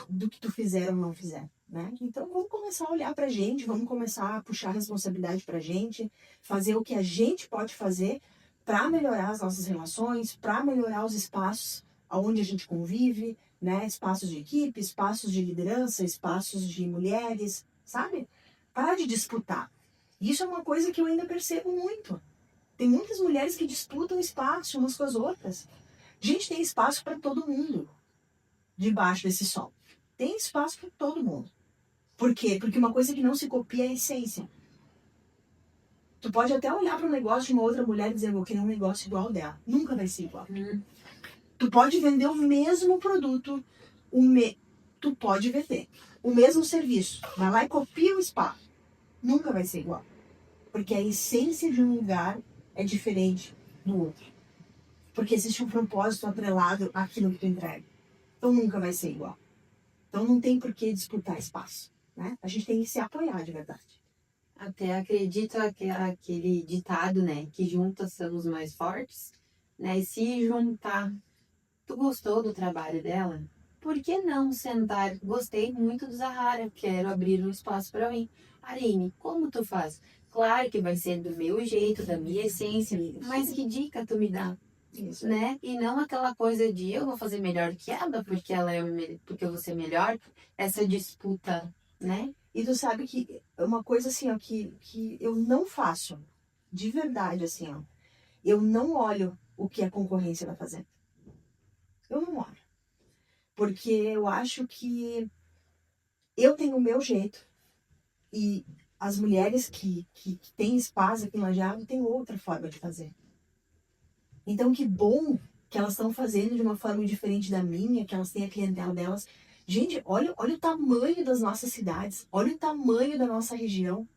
do que tu fizer ou não fizer. Né? Então, vamos começar a olhar pra gente, vamos começar a puxar a responsabilidade pra gente, fazer o que a gente pode fazer para melhorar as nossas relações, para melhorar os espaços onde a gente convive, né? Espaços de equipe, espaços de liderança, espaços de mulheres, sabe? Parar de disputar. Isso é uma coisa que eu ainda percebo muito. Tem muitas mulheres que disputam espaço umas com as outras. Gente, tem espaço para todo mundo debaixo desse sol. Tem espaço para todo mundo. Por quê? Porque uma coisa que não se copia é a essência. Tu pode até olhar para um negócio de uma outra mulher e dizer, vou querer um negócio igual ao dela. Nunca vai ser igual. Tu pode vender o mesmo produto, tu pode vender o mesmo serviço. Vai lá e copia o espaço. Nunca vai ser igual. Porque a essência de um lugar é diferente do outro. Porque existe um propósito atrelado àquilo que tu entrega. Então nunca vai ser igual. Então não tem por que disputar espaço. Né? A gente tem que se apoiar de verdade. Até acredito aquele ditado, né? Que juntas somos mais fortes. Né? E se juntar, tu gostou do trabalho dela? Por que não sentar? Gostei muito do Zahara, quero abrir um espaço para mim. Aline, como tu faz? Claro que vai ser do meu jeito, da minha essência, mas que dica tu me dá? Isso. Né? E não aquela coisa de eu vou fazer melhor que ela, porque ela porque eu vou ser melhor. Essa disputa, né? E tu sabe que é uma coisa assim, ó, que eu não faço, de verdade, assim, ó. Eu não olho o que a concorrência vai fazer. Eu não olho. Porque eu acho que eu tenho o meu jeito e as mulheres que têm espaço aqui em Lajeado têm outra forma de fazer. Então, que bom que elas estão fazendo de uma forma diferente da minha, que elas têm a clientela delas. Gente, olha o tamanho das nossas cidades, olha o tamanho da nossa região.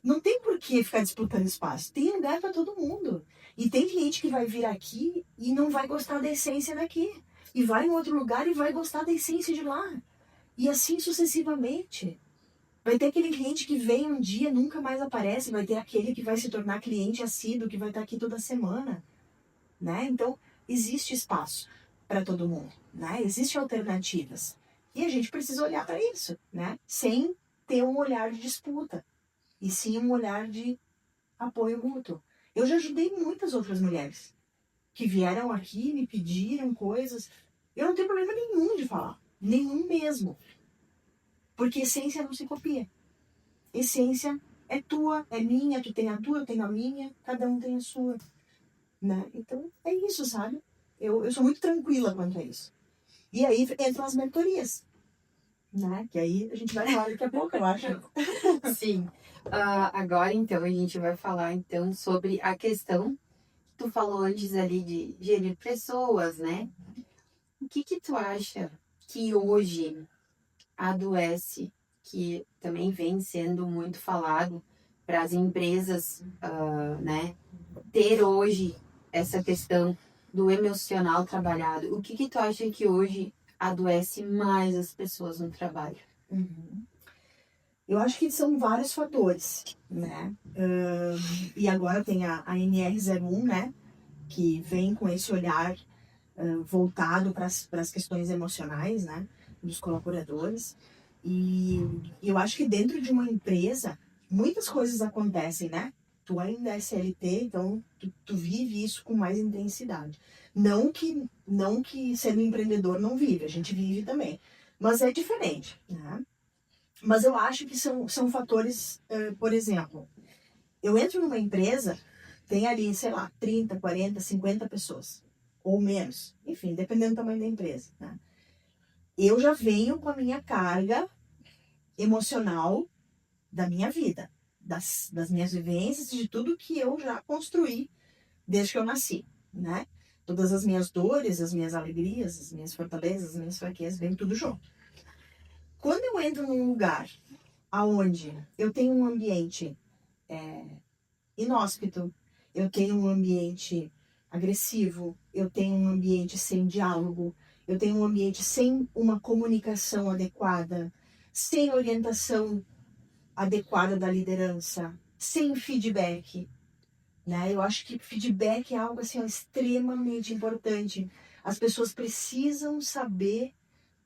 Não tem por que ficar disputando espaço. Tem lugar para todo mundo. E tem cliente que vai vir aqui e não vai gostar da essência daqui. E vai em outro lugar e vai gostar da essência de lá. E assim sucessivamente. Vai ter aquele cliente que vem um dia, nunca mais aparece. Vai ter aquele que vai se tornar cliente assíduo, que vai estar aqui toda semana. Né? Então, existe espaço para todo mundo. Né? Existem alternativas. E a gente precisa olhar para isso, né? Sem ter um olhar de disputa. E sim um olhar de apoio mútuo. Eu já ajudei muitas outras mulheres que vieram aqui, me pediram coisas. Eu não tenho problema nenhum de falar. Nenhum mesmo. Porque essência não se copia. Essência é tua, é minha, tu tem a tua, eu tenho a minha, cada um tem a sua. Né? Então, é isso, sabe? Eu sou muito tranquila quanto a isso. E aí entram as mentorias. Né? Que aí a gente vai falar daqui a pouco, eu acho. Sim. Agora, então, a gente vai falar então sobre a questão que tu falou antes ali de gerir pessoas, né? O que tu acha que hoje adoece, que também vem sendo muito falado para as empresas, né? Ter hoje essa questão do emocional trabalhado. O que tu acha que hoje adoece mais as pessoas no trabalho? Uhum. Eu acho que são vários fatores, né? E agora tem a NR01, né? Que vem com esse olhar voltado para as questões emocionais, né? Dos colaboradores. E eu acho que dentro de uma empresa, muitas coisas acontecem, né? Tu ainda é CLT, então tu vive isso com mais intensidade. Não que sendo empreendedor não vive, a gente vive também. Mas é diferente, né? Mas eu acho que são fatores, por exemplo, eu entro numa empresa, tem ali, sei lá, 30, 40, 50 pessoas, ou menos, enfim, dependendo do tamanho da empresa. Né? Eu já venho com a minha carga emocional da minha vida, das minhas vivências, de tudo que eu já construí desde que eu nasci, né? Todas as minhas dores, as minhas alegrias, as minhas fortalezas, as minhas fraquezas, vem tudo junto. Quando eu entro num lugar aonde eu tenho um ambiente inóspito, eu tenho um ambiente agressivo, eu tenho um ambiente sem diálogo, eu tenho um ambiente sem uma comunicação adequada, sem orientação adequada da liderança, sem feedback, né? Eu acho que feedback é algo assim, ó, extremamente importante. As pessoas precisam saber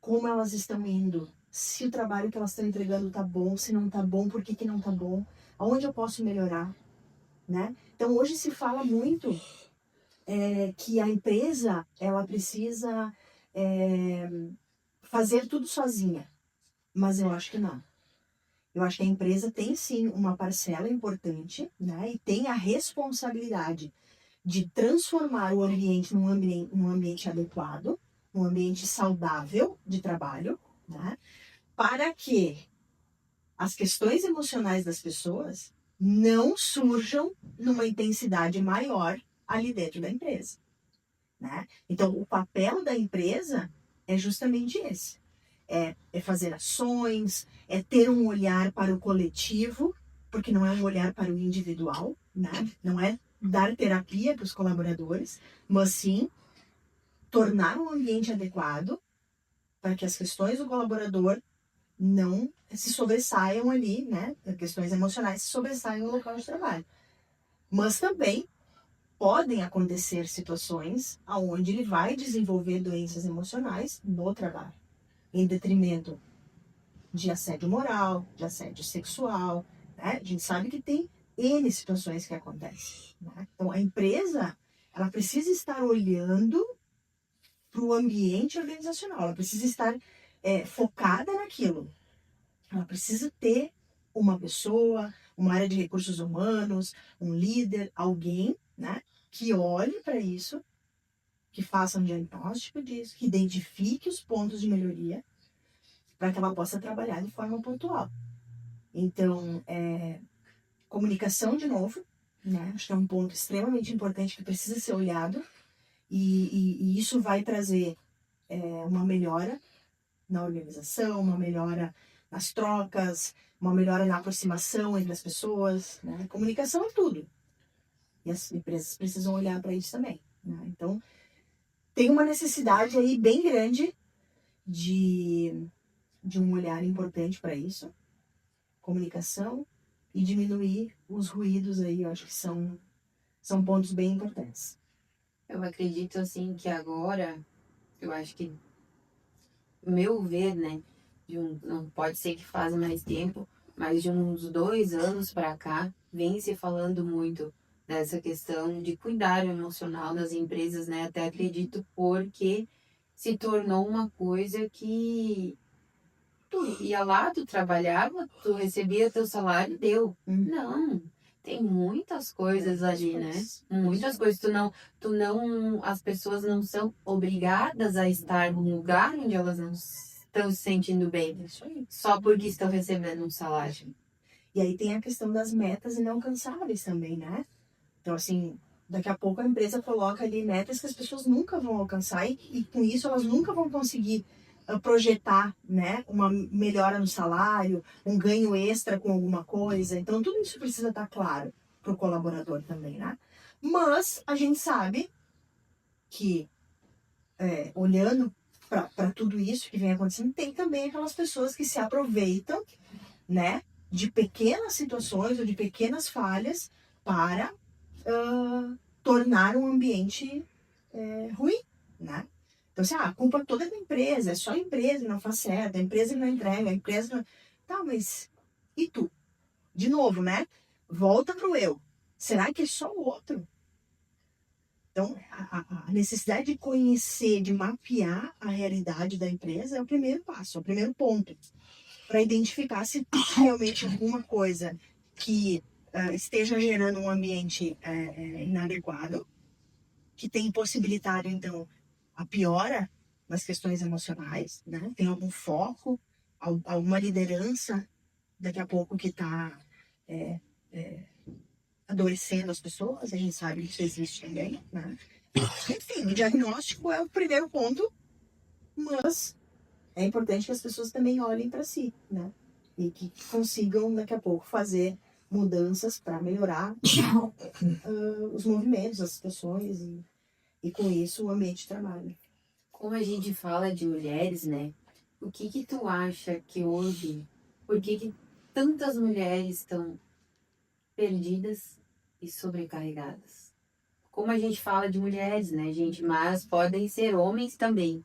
como elas estão indo, se o trabalho que elas estão entregando tá bom, se não tá bom, por que que não tá bom, aonde eu posso melhorar, né? Então hoje se fala muito que a empresa ela precisa fazer tudo sozinha, mas eu acho que não. Eu acho que a empresa tem sim uma parcela importante, né? E tem a responsabilidade de transformar o ambiente num ambiente adequado, um ambiente saudável de trabalho, né? Para que as questões emocionais das pessoas não surjam numa intensidade maior ali dentro da empresa, né? Então, o papel da empresa é justamente esse. É fazer ações, é ter um olhar para o coletivo, porque não é um olhar para o individual, né? Não é dar terapia para os colaboradores, mas sim tornar um ambiente adequado para que as questões do colaborador não se sobressaiam ali, né? Questões emocionais se sobressaiam no local de trabalho. Mas também podem acontecer situações onde ele vai desenvolver doenças emocionais no trabalho, em detrimento de assédio moral, de assédio sexual, né? A gente sabe que tem N situações que acontecem, né? Então, a empresa, ela precisa estar olhando para o ambiente organizacional, ela precisa estar focada naquilo. Ela precisa ter uma pessoa, uma área de recursos humanos, um líder, alguém, né, que olhe para isso, que faça um diagnóstico disso, que identifique os pontos de melhoria para que ela possa trabalhar de forma pontual. Então, comunicação de novo, né? Acho que é um ponto extremamente importante que precisa ser olhado e isso vai trazer uma melhora na organização, uma melhora nas trocas, uma melhora na aproximação entre as pessoas, né? Comunicação é tudo. E as empresas precisam olhar para isso também, né? Então, tem uma necessidade aí bem grande de um olhar importante para isso, comunicação e diminuir os ruídos aí, eu acho que são pontos bem importantes. Eu acredito, assim, que agora, eu acho que, meu ver, né, não pode ser que faz mais tempo, mas de uns 2 anos para cá, vem se falando muito dessa questão de cuidar emocional das empresas, né? Até acredito porque se tornou uma coisa que tu ia lá, tu trabalhava, tu recebia teu salário e deu. Não, tem muitas coisas ali, né? Muitas coisas. As pessoas não são obrigadas a estar num lugar onde elas não estão se sentindo bem, só porque estão recebendo um salário. E aí tem a questão das metas inalcançáveis também, né? Então, assim, daqui a pouco a empresa coloca ali metas que as pessoas nunca vão alcançar e com isso elas nunca vão conseguir projetar, né, uma melhora no salário, um ganho extra com alguma coisa. Então, tudo isso precisa estar claro para o colaborador também, né? Mas a gente sabe que, olhando para tudo isso que vem acontecendo, tem também aquelas pessoas que se aproveitam, né, de pequenas situações ou de pequenas falhas para tornar um ambiente ruim, né? Então, assim, a culpa toda é da empresa, é só a empresa que não faz certo, a empresa que não entrega, a empresa não... Tá, mas e tu? De novo, né? Volta pro eu. Será que é só o outro? Então, a necessidade de conhecer, de mapear a realidade da empresa é o primeiro passo, é o primeiro ponto, para identificar se realmente alguma coisa que esteja gerando um ambiente inadequado, que tem possibilitado, então, a piora nas questões emocionais, né? Tem algum foco, alguma liderança, daqui a pouco, que está adoecendo as pessoas, a gente sabe que isso existe também, né? Enfim, o diagnóstico é o primeiro ponto, mas é importante que as pessoas também olhem para si, né? E que consigam, daqui a pouco, fazer mudanças para melhorar os movimentos, as situações e, com isso, o ambiente de trabalho. Como a gente fala de mulheres, né? O que tu acha que hoje, por que tantas mulheres estão perdidas e sobrecarregadas? Como a gente fala de mulheres, né, gente? Mas podem ser homens também.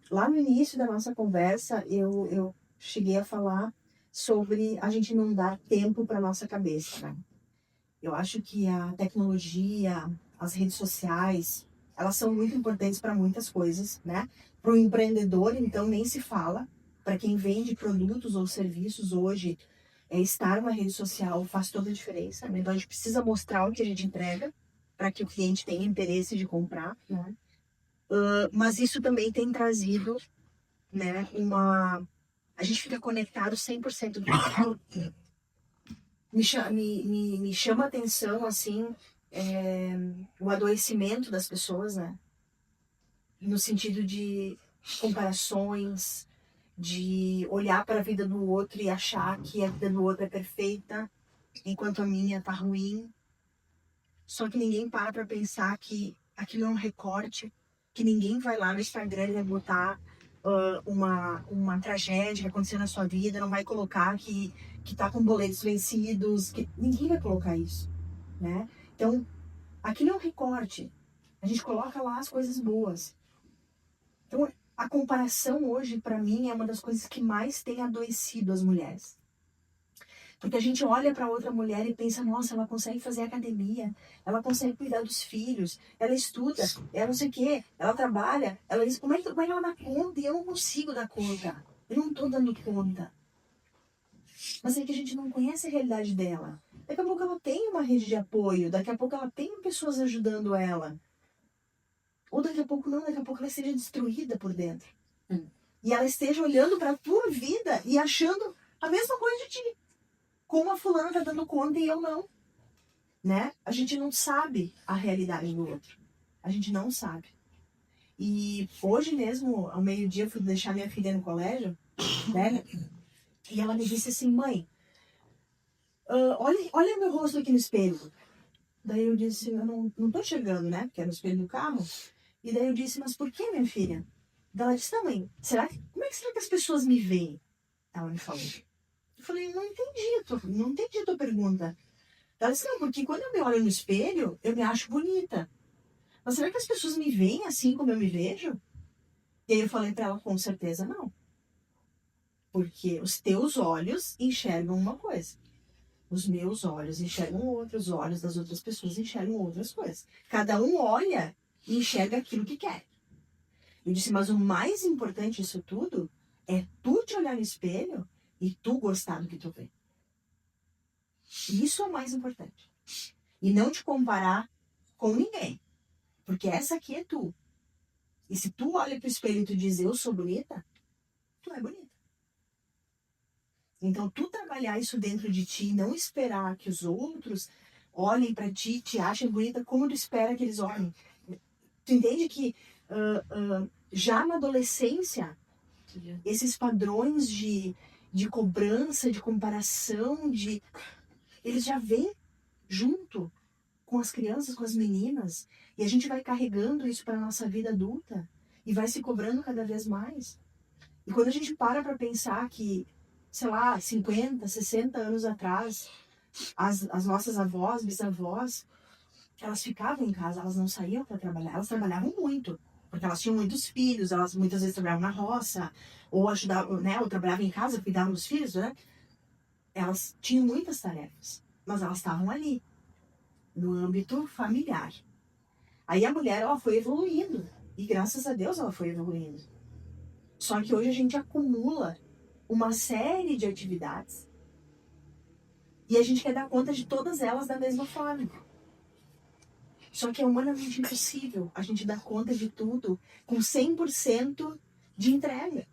Lá no início da nossa conversa, eu cheguei a falar sobre a gente não dar tempo para nossa cabeça, né? Eu acho que a tecnologia, as redes sociais, elas são muito importantes para muitas coisas, né? Para o empreendedor, então, nem se fala. Para quem vende produtos ou serviços hoje, estar numa rede social faz toda a diferença, né? Então, a gente precisa mostrar o que a gente entrega para que o cliente tenha interesse de comprar, né? Mas isso também tem trazido, né, a gente fica conectado 100% do tempo. Me chama a atenção, assim, o adoecimento das pessoas, né? No sentido de comparações, de olhar para a vida do outro e achar que a vida do outro é perfeita, enquanto a minha tá ruim. Só que ninguém para pensar que aquilo é um recorte, que ninguém vai lá no Instagram e vai botar uma tragédia que aconteceu na sua vida, não vai colocar que tá com boletos vencidos, que ninguém vai colocar isso, né? Então, aquilo é um recorte. A gente coloca lá as coisas boas. Então, a comparação hoje, para mim, é uma das coisas que mais tem adoecido as mulheres. Porque a gente olha para outra mulher e pensa, nossa, ela consegue fazer academia, ela consegue cuidar dos filhos, ela estuda, ela não sei o quê, ela trabalha, ela diz, como é que ela dá conta? E eu não consigo dar conta. Eu não estou dando conta. Mas é que a gente não conhece a realidade dela. Daqui a pouco ela tem uma rede de apoio, daqui a pouco ela tem pessoas ajudando ela. Ou daqui a pouco não, daqui a pouco ela esteja destruída por dentro. E ela esteja olhando para a tua vida e achando a mesma coisa de ti. Como a fulana tá dando conta e eu não. Né? A gente não sabe a realidade do outro. A gente não sabe. E hoje mesmo, ao meio-dia, eu fui deixar minha filha no colégio, né? E ela me disse assim, mãe, olha meu rosto aqui no espelho. Daí eu disse, eu não tô chegando, né? Porque é no espelho do carro. E daí eu disse, mas por que, minha filha? Daí ela disse, não, mãe, como é que será que as pessoas me veem? Ela me falou. Eu falei, não entendi a tua pergunta. Ela disse, não, porque quando eu me olho no espelho, eu me acho bonita. Mas será que as pessoas me veem assim como eu me vejo? E aí eu falei pra ela, com certeza não. Porque os teus olhos enxergam uma coisa. Os meus olhos enxergam outra, os olhos das outras pessoas enxergam outras coisas. Cada um olha e enxerga aquilo que quer. Eu disse, mas o mais importante disso tudo é tu te olhar no espelho e tu gostar do que tu vê. Isso é o mais importante. E não te comparar com ninguém. Porque essa aqui é tu. E se tu olha pro espelho e tu diz, eu sou bonita, tu é bonita. Então, tu trabalhar isso dentro de ti, não esperar que os outros olhem para ti e te achem bonita como tu espera que eles olhem. Tu entende que já na adolescência, esses padrões de cobrança, de comparação, eles já vêm junto com as crianças, com as meninas, e a gente vai carregando isso para a nossa vida adulta e vai se cobrando cada vez mais. E quando a gente para pensar que, sei lá, 50, 60 anos atrás, as nossas avós, bisavós, elas ficavam em casa, elas não saíam para trabalhar, elas trabalhavam muito, porque elas tinham muitos filhos, elas muitas vezes trabalhavam na roça, ou ajudavam, né, ou trabalhavam em casa, cuidavam dos filhos, né? Elas tinham muitas tarefas, mas elas estavam ali, no âmbito familiar. Aí a mulher, ela foi evoluindo, e graças a Deus ela foi evoluindo. Só que hoje a gente acumula uma série de atividades e a gente quer dar conta de todas elas da mesma forma. Só que é humanamente impossível a gente dar conta de tudo com 100% de entrega.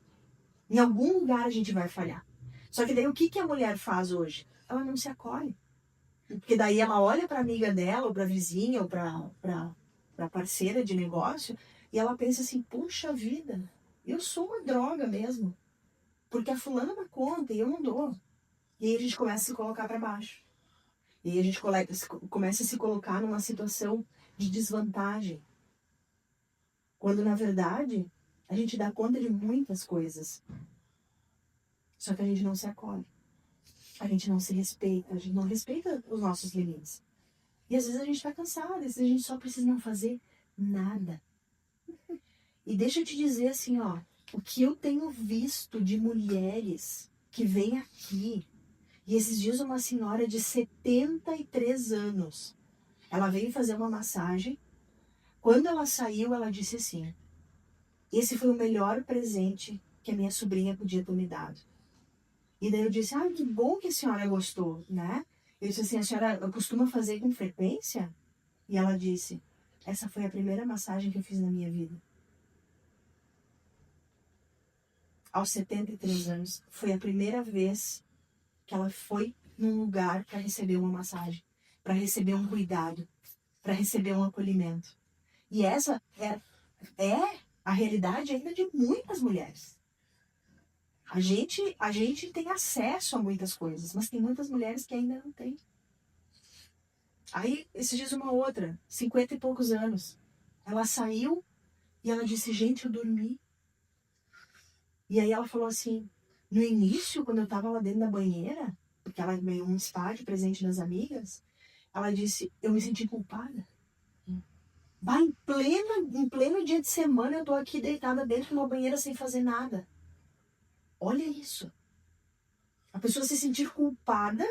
Em algum lugar a gente vai falhar. Só que daí o que a mulher faz hoje? Ela não se acolhe. Porque daí ela olha para a amiga dela, ou para a vizinha, ou para a parceira de negócio, e ela pensa assim, puxa vida, eu sou uma droga mesmo. Porque a fulana dá conta e eu não dou. E aí a gente começa a se colocar para baixo. E aí a gente começa a se colocar numa situação de desvantagem. Quando, na verdade, a gente dá conta de muitas coisas. Só que a gente não se acolhe. A gente não se respeita. A gente não respeita os nossos limites. E às vezes a gente está cansado. Às vezes a gente só precisa não fazer nada. E deixa eu te dizer assim, ó. O que eu tenho visto de mulheres que vêm aqui. E esses dias uma senhora de 73 anos. Ela veio fazer uma massagem. Quando ela saiu, ela disse assim, esse foi o melhor presente que a minha sobrinha podia ter me dado. E daí eu disse, que bom que a senhora gostou, né? Eu disse assim, a senhora costuma fazer com frequência? E ela disse, essa foi a primeira massagem que eu fiz na minha vida. Aos 73 anos, foi a primeira vez que ela foi num lugar para receber uma massagem, para receber um cuidado, para receber um acolhimento. E essa é a realidade ainda de muitas mulheres. A gente tem acesso a muitas coisas, mas tem muitas mulheres que ainda não têm. Aí, esses dias uma outra, 50 e poucos anos, ela saiu e ela disse, gente, eu dormi. E aí ela falou assim, no início, quando eu tava lá dentro da banheira, porque ela ganhou um spa de presente das amigas, ela disse, eu me senti culpada. Em pleno dia de semana eu tô aqui deitada dentro de uma banheira sem fazer nada. Olha isso. A pessoa se sentir culpada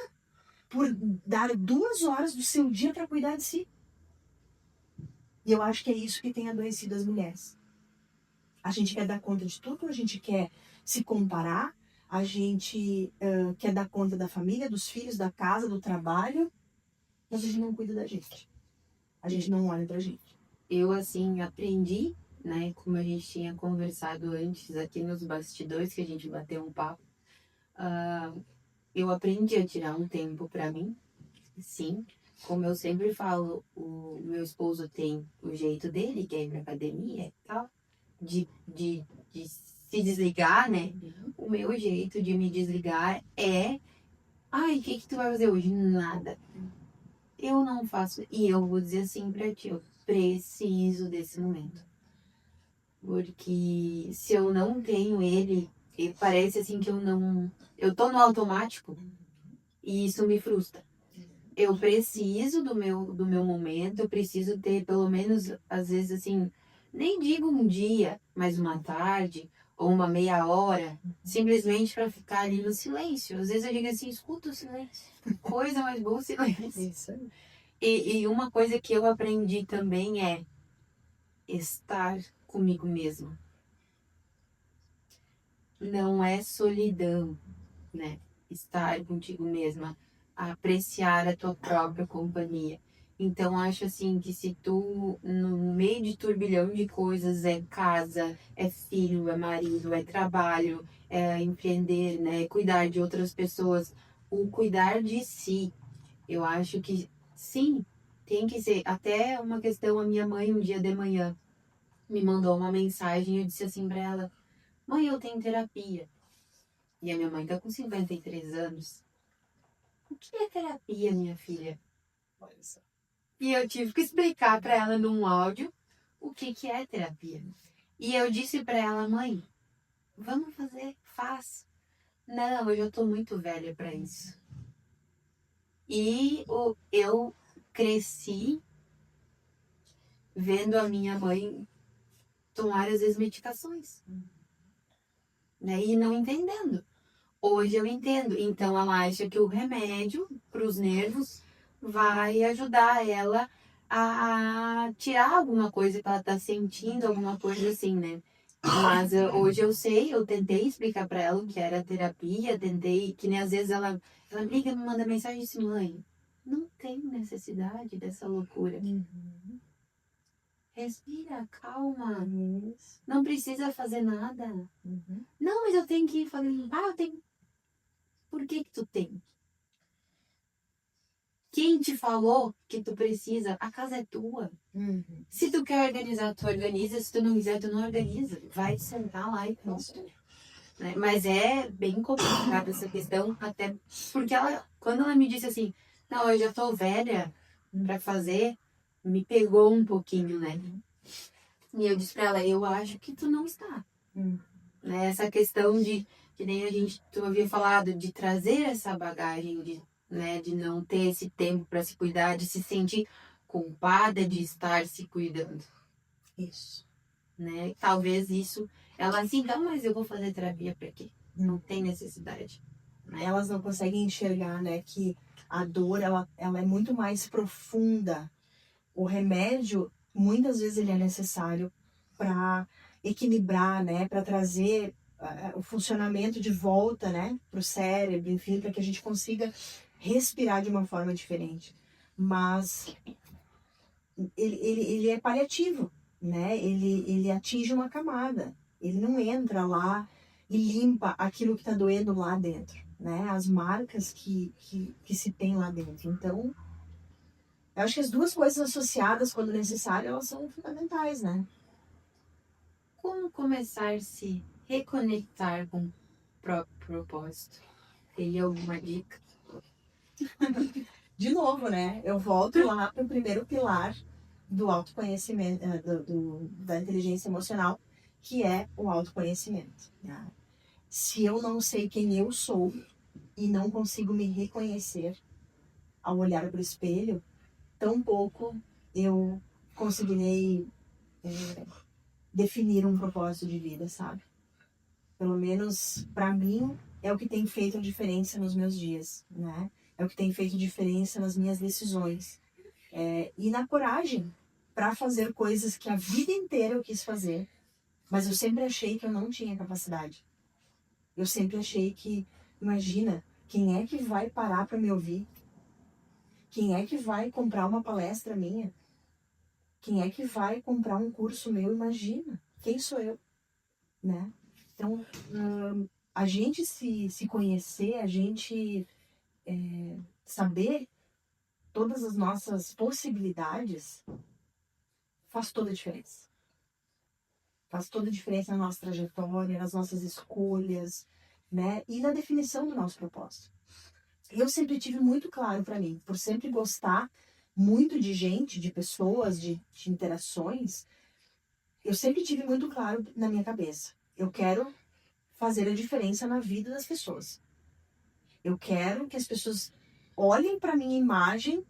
por dar 2 horas do seu dia para cuidar de si. E eu acho que é isso que tem adoecido as mulheres. A gente quer dar conta de tudo, a gente quer se comparar, a gente quer dar conta da família, dos filhos, da casa, do trabalho, mas a gente não cuida da gente. A gente não olha pra gente. Eu, assim, aprendi, né, como a gente tinha conversado antes aqui nos bastidores, que a gente bateu um papo, eu aprendi a tirar um tempo pra mim, sim. Como eu sempre falo, o meu esposo tem o jeito dele, que é ir pra academia e tal, de se desligar, né? O meu jeito de me desligar é: ai, o que tu vai fazer hoje? Nada. Eu não faço. E eu vou dizer assim pra ti: eu preciso desse momento. Porque se eu não tenho ele, parece assim que eu não. Eu tô no automático e isso me frustra. Eu preciso do meu momento, eu preciso ter pelo menos, às vezes assim, nem digo um dia, mas uma tarde ou uma meia hora, simplesmente para ficar ali no silêncio. Às vezes eu digo assim: escuta o silêncio, coisa mais boa o silêncio. Isso aí. E uma coisa que eu aprendi também é estar comigo mesma. Não é solidão, né? Estar contigo mesma, apreciar a tua própria companhia. Então, acho assim que se tu, no meio de turbilhão de coisas, é casa, é filho, é marido, é trabalho, é empreender, né? É cuidar de outras pessoas, o cuidar de si, eu acho que sim, tem que ser. Até uma questão, a minha mãe, um dia de manhã, me mandou uma mensagem e eu disse assim pra ela: mãe, eu tenho terapia. E a minha mãe tá com 53 anos. O que é terapia, minha filha? Olha só. E eu tive que explicar para ela num áudio o que é terapia. E eu disse para ela: mãe, vamos fazer, faz. Não, eu já tô muito velha para isso. E eu cresci vendo a minha mãe tomar às vezes medicações, né? E não entendendo. Hoje eu entendo. Então ela acha que o remédio para os nervos vai ajudar ela a tirar alguma coisa que ela tá sentindo, alguma coisa assim, né? Mas hoje eu sei, eu tentei explicar para ela o que era terapia, tentei, que nem às vezes ela liga, me manda mensagem e diz: mãe, não tem necessidade dessa loucura. Respira, calma. Isso. Não precisa fazer nada. Não, mas eu tenho que fazer limpar, eu tenho. Por que tu tem? Quem te falou que tu precisa? A casa é tua. Se tu quer organizar, tu organiza. Se tu não quiser, tu não organiza. Vai sentar lá e pronto. Né? Mas é bem complicado essa questão, até porque ela, quando ela me disse assim: não, eu já tô velha pra fazer, me pegou um pouquinho, né? E eu disse pra ela: eu acho que tu não está. Né? Essa questão de, que nem tu havia falado, de trazer essa bagagem de, né, de não ter esse tempo para se cuidar, de se sentir culpada de estar se cuidando. Isso. Né? Talvez isso, ela assim: não, mas eu vou fazer terapia para quê? Não tem necessidade. Elas não conseguem enxergar, né, que a dor, ela é muito mais profunda. O remédio, muitas vezes ele é necessário para equilibrar, né, para trazer o funcionamento de volta, né, para o cérebro, enfim, para que a gente consiga respirar de uma forma diferente. Mas ele é paliativo, né? Ele atinge uma camada. Ele não entra lá e limpa aquilo que está doendo lá dentro, né? As marcas que se tem lá dentro. Então, eu acho que as duas coisas associadas, quando necessário, elas são fundamentais, né? Como começar a se reconectar com o próprio propósito? Teria alguma dica? De novo, né? Eu volto lá para o primeiro pilar do autoconhecimento, da inteligência emocional, que é o autoconhecimento. Né? Se eu não sei quem eu sou e não consigo me reconhecer ao olhar para o espelho, tampouco eu conseguirei definir um propósito de vida, sabe? Pelo menos para mim é o que tem feito a diferença nos meus dias, né? É o que tem feito diferença nas minhas decisões. E na coragem para fazer coisas que a vida inteira eu quis fazer, mas eu sempre achei que eu não tinha capacidade. Eu sempre achei que, imagina, quem é que vai parar para me ouvir? Quem é que vai comprar uma palestra minha? Quem é que vai comprar um curso meu? Imagina, quem sou eu, né? Então, a gente se conhecer, a gente saber todas as nossas possibilidades faz toda a diferença. Faz toda a diferença na nossa trajetória, nas nossas escolhas, né? E na definição do nosso propósito. Eu sempre tive muito claro para mim, por sempre gostar muito de gente, de pessoas, de interações, eu sempre tive muito claro na minha cabeça. Eu quero fazer a diferença na vida das pessoas. Eu quero que as pessoas olhem para minha imagem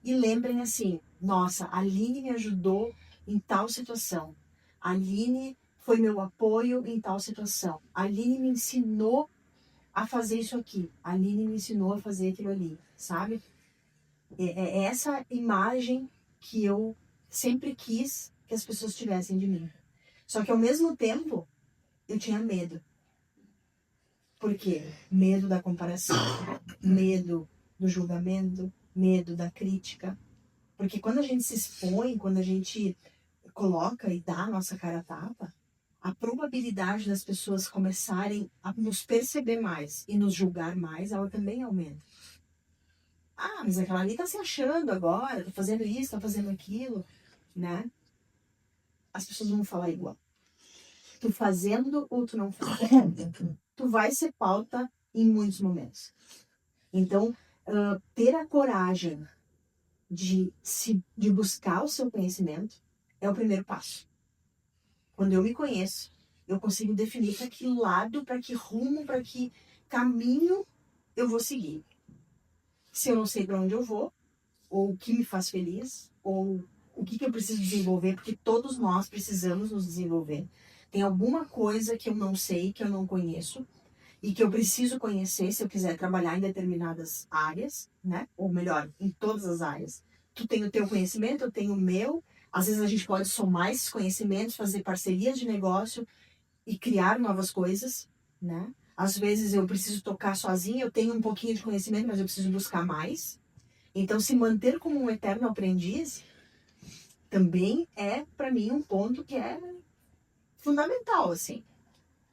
e lembrem assim, nossa, a Aline me ajudou em tal situação. A Aline foi meu apoio em tal situação. A Aline me ensinou a fazer isso aqui. A Aline me ensinou a fazer aquilo ali, sabe? É essa imagem que eu sempre quis que as pessoas tivessem de mim. Só que ao mesmo tempo, eu tinha medo. Por quê? Medo da comparação, medo do julgamento, medo da crítica. Porque quando a gente se expõe, quando a gente coloca e dá a nossa cara a tapa, a probabilidade das pessoas começarem a nos perceber mais e nos julgar mais, ela também aumenta. Ah, mas aquela ali tá se achando agora, tá fazendo isso, tá fazendo aquilo, né? As pessoas vão falar igual. Tu fazendo ou tu não fazendo. Tu vai ser pauta em muitos momentos. Então, ter a coragem de buscar o seu conhecimento é o primeiro passo. Quando eu me conheço, eu consigo definir para que lado, para que rumo, para que caminho eu vou seguir. Se eu não sei para onde eu vou, ou o que me faz feliz, ou o que eu preciso desenvolver, porque todos nós precisamos nos desenvolver. Tem alguma coisa que eu não sei, que eu não conheço, e que eu preciso conhecer se eu quiser trabalhar em determinadas áreas, né? Ou melhor, em todas as áreas. Tu tem o teu conhecimento, eu tenho o meu. Às vezes a gente pode somar esses conhecimentos, fazer parcerias de negócio e criar novas coisas, né? Às vezes eu preciso tocar sozinha, eu tenho um pouquinho de conhecimento, mas eu preciso buscar mais. Então, se manter como um eterno aprendiz também é, para mim, um ponto que é fundamental, assim.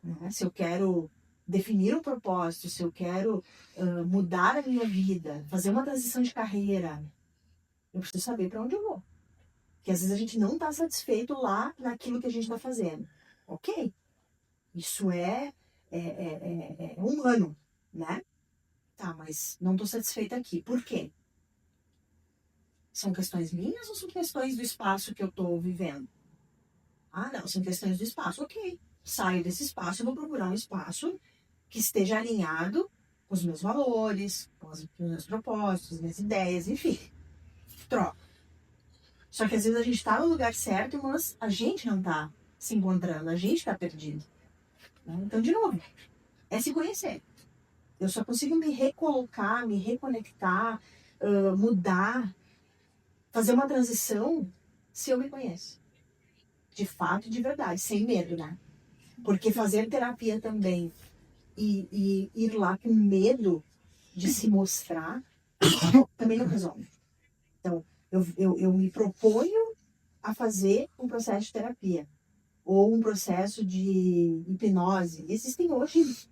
Né? Se eu quero definir um propósito, se eu quero mudar a minha vida, fazer uma transição de carreira, eu preciso saber para onde eu vou. Porque às vezes a gente não está satisfeito lá naquilo que a gente está fazendo. Ok, isso é humano, né? Tá, mas não estou satisfeita aqui. Por quê? São questões minhas ou são questões do espaço que eu estou vivendo? Ah, não, são questões do espaço. Ok, saio desse espaço e vou procurar um espaço que esteja alinhado com os meus valores, com os meus propósitos, minhas ideias, enfim. Troca. Só que às vezes a gente está no lugar certo, mas a gente não está se encontrando, a gente está perdido. Então, de novo, é se conhecer. Eu só consigo me recolocar, me reconectar, mudar, fazer uma transição se eu me conheço. De fato e de verdade, sem medo, né? Porque fazer terapia também e ir lá com medo de se mostrar também não resolve. Então, eu me proponho a fazer um processo de terapia ou um processo de hipnose. Existem hoje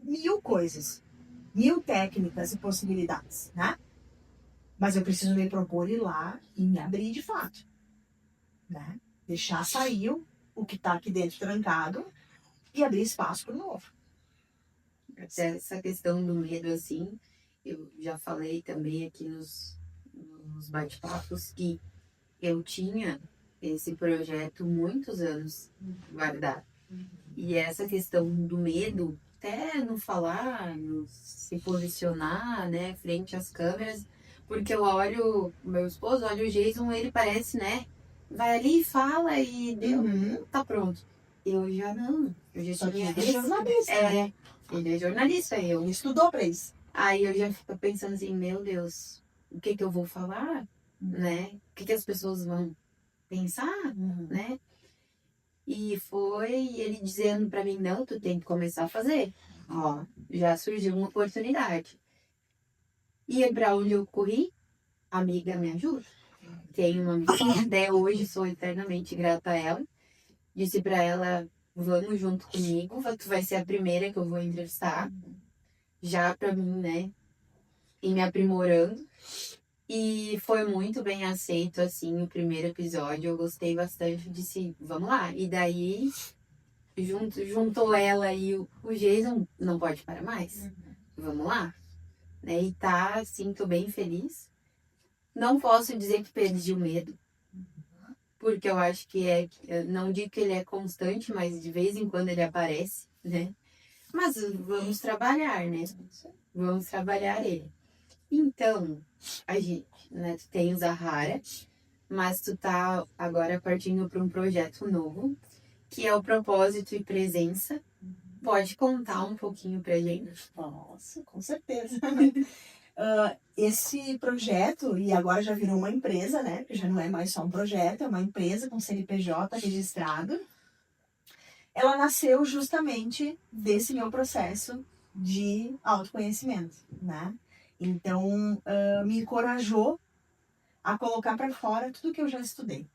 1000 coisas, 1000 técnicas e possibilidades, né? Mas eu preciso me propor ir lá e me abrir de fato, né? Deixar sair o que está aqui dentro trancado e abrir espaço para o novo. Essa questão do medo, assim, eu já falei também aqui nos bate-papos que eu tinha esse projeto muitos anos guardado. E essa questão do medo, até no falar, no se posicionar, né, frente às câmeras, porque eu olho o meu esposo, olho o Jason, ele parece, né, vai ali, fala e deu, tá pronto. Eu já não, eu já Só que tinha deixa na cabeça, né? Ele é jornalista, eu. Ele estudou pra isso. Aí eu já fico pensando assim, meu Deus, o que eu vou falar, né? O que as pessoas vão pensar, né? E foi ele dizendo pra mim, não, tu tem que começar a fazer. Ó, já surgiu uma oportunidade. E pra onde eu corri, a amiga me ajuda. Tenho uma amiga que até hoje sou eternamente grata a ela. Disse pra ela, vamos junto comigo, tu vai ser a primeira que eu vou entrevistar. Já pra mim, né, ir me aprimorando. E foi muito bem aceito, assim, o primeiro episódio. Eu gostei bastante, disse, vamos lá. E daí, juntou ela e o Jason, não pode parar mais. Vamos lá. Né? E tá, assim, tô bem feliz. Não posso dizer que perdi o medo. Porque eu acho que eu não digo que ele é constante, mas de vez em quando ele aparece, né? Mas vamos trabalhar, né? Vamos trabalhar ele. Então, a gente, né, tu tem o Zahara, mas tu tá agora partindo para um projeto novo, que é o Propósito e Presença. Pode contar um pouquinho pra gente? Nossa, com certeza. Esse projeto, e agora já virou uma empresa, né? Já não é mais só um projeto, é uma empresa com CNPJ registrado. Ela nasceu justamente desse meu processo de autoconhecimento, né? Então, me encorajou a colocar para fora tudo que eu já estudei.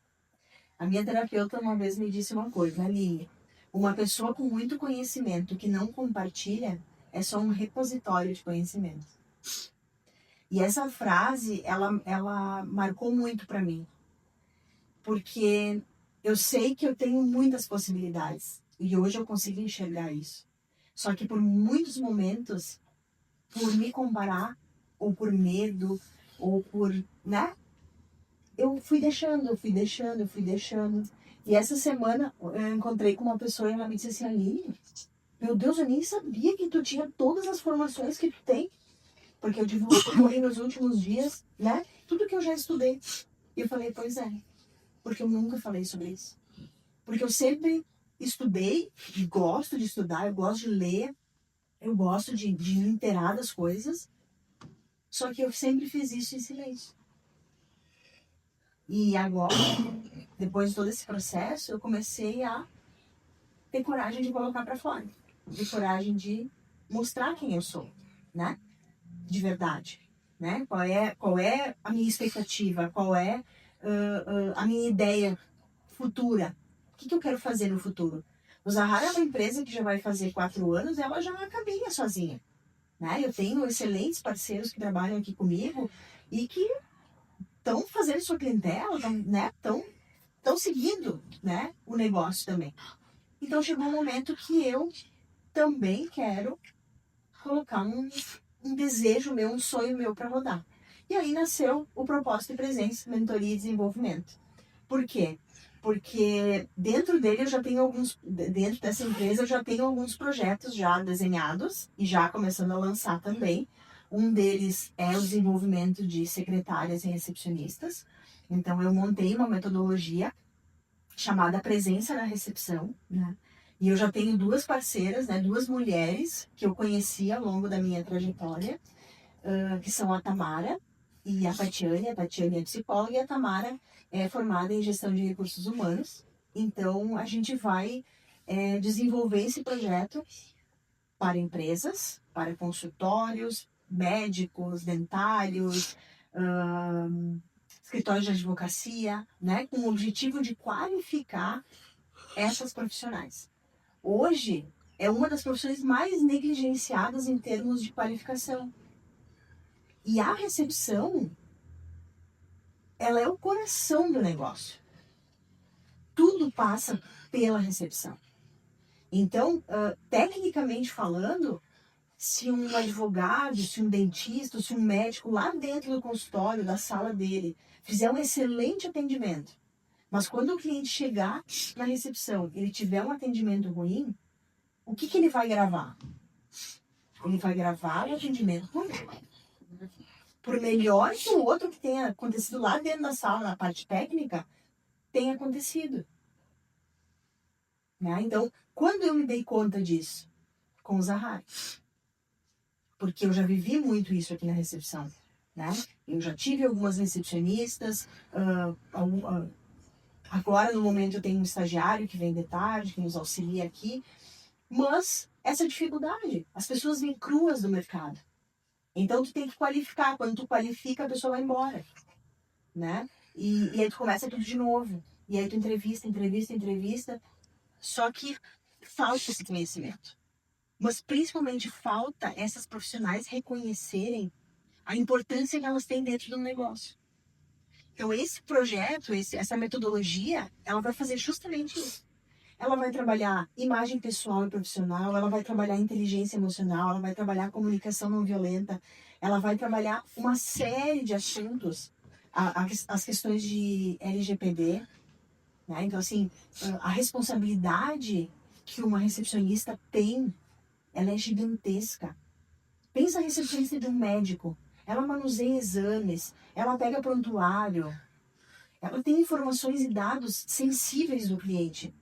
A minha terapeuta uma vez me disse uma coisa, Aline, uma pessoa com muito conhecimento que não compartilha é só um repositório de conhecimento. E essa frase, ela marcou muito para mim, porque eu sei que eu tenho muitas possibilidades e hoje eu consigo enxergar isso. Só que por muitos momentos, por me comparar, ou por medo, ou por, né? Eu fui deixando. E essa semana eu encontrei com uma pessoa e ela me disse assim, Aline, meu Deus, eu nem sabia que tu tinha todas as formações que tu tem. Porque eu divulguei nos últimos dias, né? Tudo que eu já estudei. E eu falei, pois é. Porque eu nunca falei sobre isso. Porque eu sempre estudei, e gosto de estudar, eu gosto de ler, eu gosto de me inteirar das coisas. Só que eu sempre fiz isso em silêncio. E agora, depois de todo esse processo, eu comecei a ter coragem de colocar para fora. Ter coragem de mostrar quem eu sou, né? De verdade, né? Qual é a minha expectativa? Qual é a minha ideia futura? O que eu quero fazer no futuro? O Zahara é uma empresa que já vai fazer 4 anos, ela já caminha sozinha, né? Eu tenho excelentes parceiros que trabalham aqui comigo e que estão fazendo sua clientela, estão seguindo, né, o negócio também. Então chegou um momento que eu também quero colocar um desejo meu, um sonho meu para rodar. E aí nasceu o Propósito e Presença, Mentoria e Desenvolvimento. Por quê? Porque dentro dentro dessa empresa eu já tenho alguns projetos já desenhados e já começando a lançar também. Um deles é o desenvolvimento de secretárias e recepcionistas. Então eu montei uma metodologia chamada Presença na Recepção, né? E eu já tenho 2 parceiras, né, 2 mulheres que eu conheci ao longo da minha trajetória, que são a Tamara e a Tatiane. A Tatiane é psicóloga e a Tamara é formada em gestão de recursos humanos. Então, a gente vai desenvolver esse projeto para empresas, para consultórios, médicos, dentários, escritórios de advocacia, né, com o objetivo de qualificar essas profissionais. Hoje, é uma das profissões mais negligenciadas em termos de qualificação. E a recepção, ela é o coração do negócio. Tudo passa pela recepção. Então, tecnicamente falando, se um advogado, se um dentista, se um médico lá dentro do consultório, da sala dele, fizer um excelente atendimento, mas quando o cliente chegar na recepção, ele tiver um atendimento ruim, o que ele vai gravar? Ele vai gravar o atendimento ruim. Por melhor que o outro que tenha acontecido lá dentro da sala, na parte técnica, tenha acontecido. Né? Então, quando eu me dei conta disso? com o Zahari. Porque eu já vivi muito isso aqui na recepção, né? Eu já tive algumas recepcionistas, agora no momento eu tenho um estagiário que vem de tarde, que nos auxilia aqui, mas essa dificuldade, as pessoas vêm cruas do mercado. Então tu tem que qualificar, quando tu qualifica a pessoa vai embora, né? E aí tu começa tudo de novo, e aí tu entrevista, só que falta esse conhecimento. Mas principalmente falta essas profissionais reconhecerem a importância que elas têm dentro do negócio. Então esse projeto, essa metodologia, ela vai fazer justamente isso. Ela vai trabalhar imagem pessoal e profissional, ela vai trabalhar inteligência emocional, ela vai trabalhar comunicação não violenta, ela vai trabalhar uma série de assuntos, as questões de LGPD, né? Então, assim, a responsabilidade que uma recepcionista tem, ela é gigantesca. Pensa a recepcionista de um médico. Ela manuseia exames, ela pega prontuário, ela tem informações e dados sensíveis do cliente.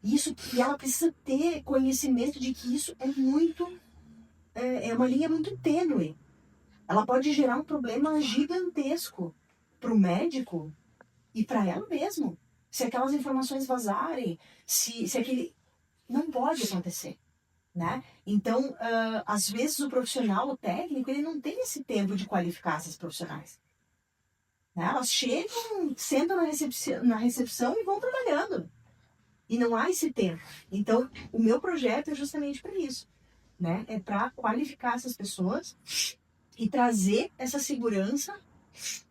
E ela precisa ter conhecimento de que isso é uma linha muito tênue. Ela pode gerar um problema gigantesco para o médico e para ela mesmo. Se aquelas informações vazarem, se aquele... Não pode acontecer, né? Então, às vezes o profissional, o técnico, ele não tem esse tempo de qualificar essas profissionais. Né? Elas chegam, sentam na recepção e vão trabalhando. E não há esse tempo. Então, o meu projeto é justamente para isso, né? É para qualificar essas pessoas e trazer essa segurança